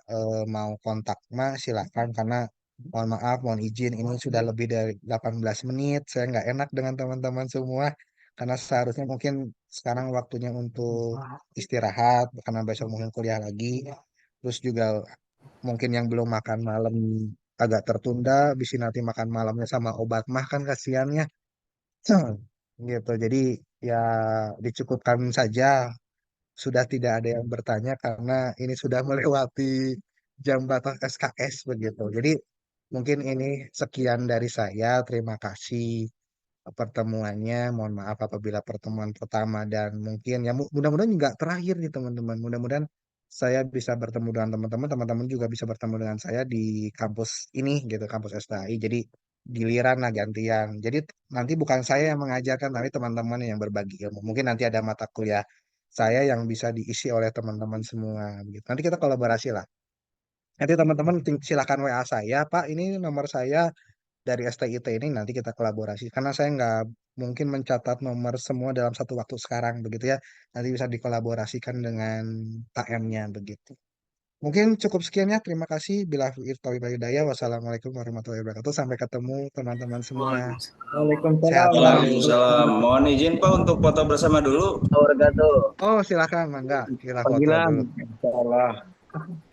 mau kontak mah silakan karena mohon maaf, mohon izin ini sudah lebih dari 18 menit. Saya nggak enak dengan teman-teman semua karena seharusnya mungkin sekarang waktunya untuk istirahat karena besok mungkin kuliah lagi. Terus juga mungkin yang belum makan malam agak tertunda, bisa nanti makan malamnya sama obat mah kan kasihannya. Gitu. Jadi ya dicukupkan saja sudah tidak ada yang bertanya karena ini sudah melewati jam batas SKS begitu. Jadi mungkin ini sekian dari saya. Terima kasih pertemuannya. Mohon maaf apabila pertemuan pertama dan mungkin ya mudah-mudahan juga terakhir nih teman-teman. Mudah-mudahan saya bisa bertemu dengan teman-teman, teman-teman juga bisa bertemu dengan saya di kampus ini gitu, kampus STAI. Jadi giliran lah gantian. Jadi nanti bukan saya yang mengajarkan, tapi teman-teman yang berbagi ilmu. Mungkin nanti ada mata kuliah saya yang bisa diisi oleh teman-teman semua. Gitu. Nanti kita kolaborasi lah. Nanti teman-teman silakan WA saya, Pak. Ini nomor saya dari STIT ini nanti kita kolaborasi. Karena saya nggak mungkin mencatat nomor semua dalam satu waktu sekarang begitu ya. Nanti bisa dikolaborasikan dengan KM-nya begitu. Mungkin cukup sekian ya. Terima kasih. Bila taufiq wal hidayah. Wassalamualaikum warahmatullahi wabarakatuh. Sampai ketemu teman-teman semua. Sehat
Waalaikumsalam
selalu.
Waalaikumsalam. Mohon izin Pak untuk foto bersama dulu.
Oh, silakan, mangga. Kita foto
Panggilan.
dulu.
Insyaallah.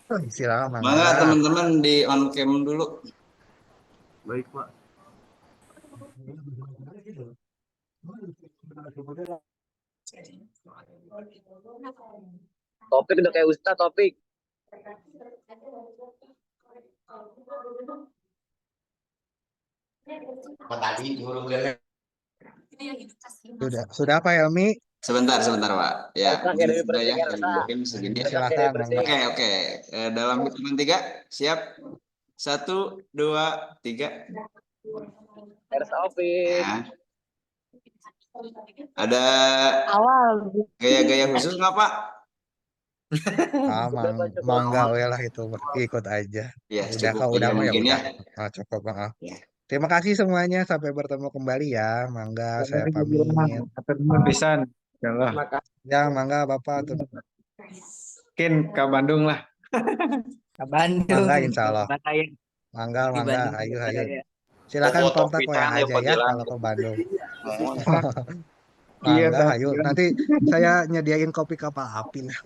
Oh, silakan,
Mangga
mangga.
teman-teman di on cam dulu.
Baik, Pak.
Topik udah kayak Ustaz Topik.
Sudah apa ya, Mi?
Sebentar Pak. Ya,
Ustaz,
begini
dari
sudah ya.
persingkat, Ustaz.
Mungkin segini.
Silakan, mangga.
Oke. Dalam hitungan 3, siap. 1, 2, 3.
Harus Topik.
Nah, ada
Awal.
gaya-gaya khusus nggak Pak?
Mangga we lah itu, ikut aja.
Ya,
Udah
cukup
kau udah
aja
mah ya
mungkin
udah.
ya.
Ah, cukup, maaf.
Ya.
Terima kasih semuanya. Sampai bertemu kembali ya. Mangga, saya pamit.
Pisan. Insyaallah.
Ya, mangga Bapak.
Mungkin ke Bandung lah.
Ke Bandung.
Mangga, insya Allah.
Bataya.
Mangga,
Di Bandung,
ayo.
Bataya.
Silakan
Foto
kontak WA
pisan ya,
aja ya
panggilan.
kalau ke Bandung.
Iya,
Mangga,
dah.
ayo. Nanti saya nyediain kopi kapal api lah.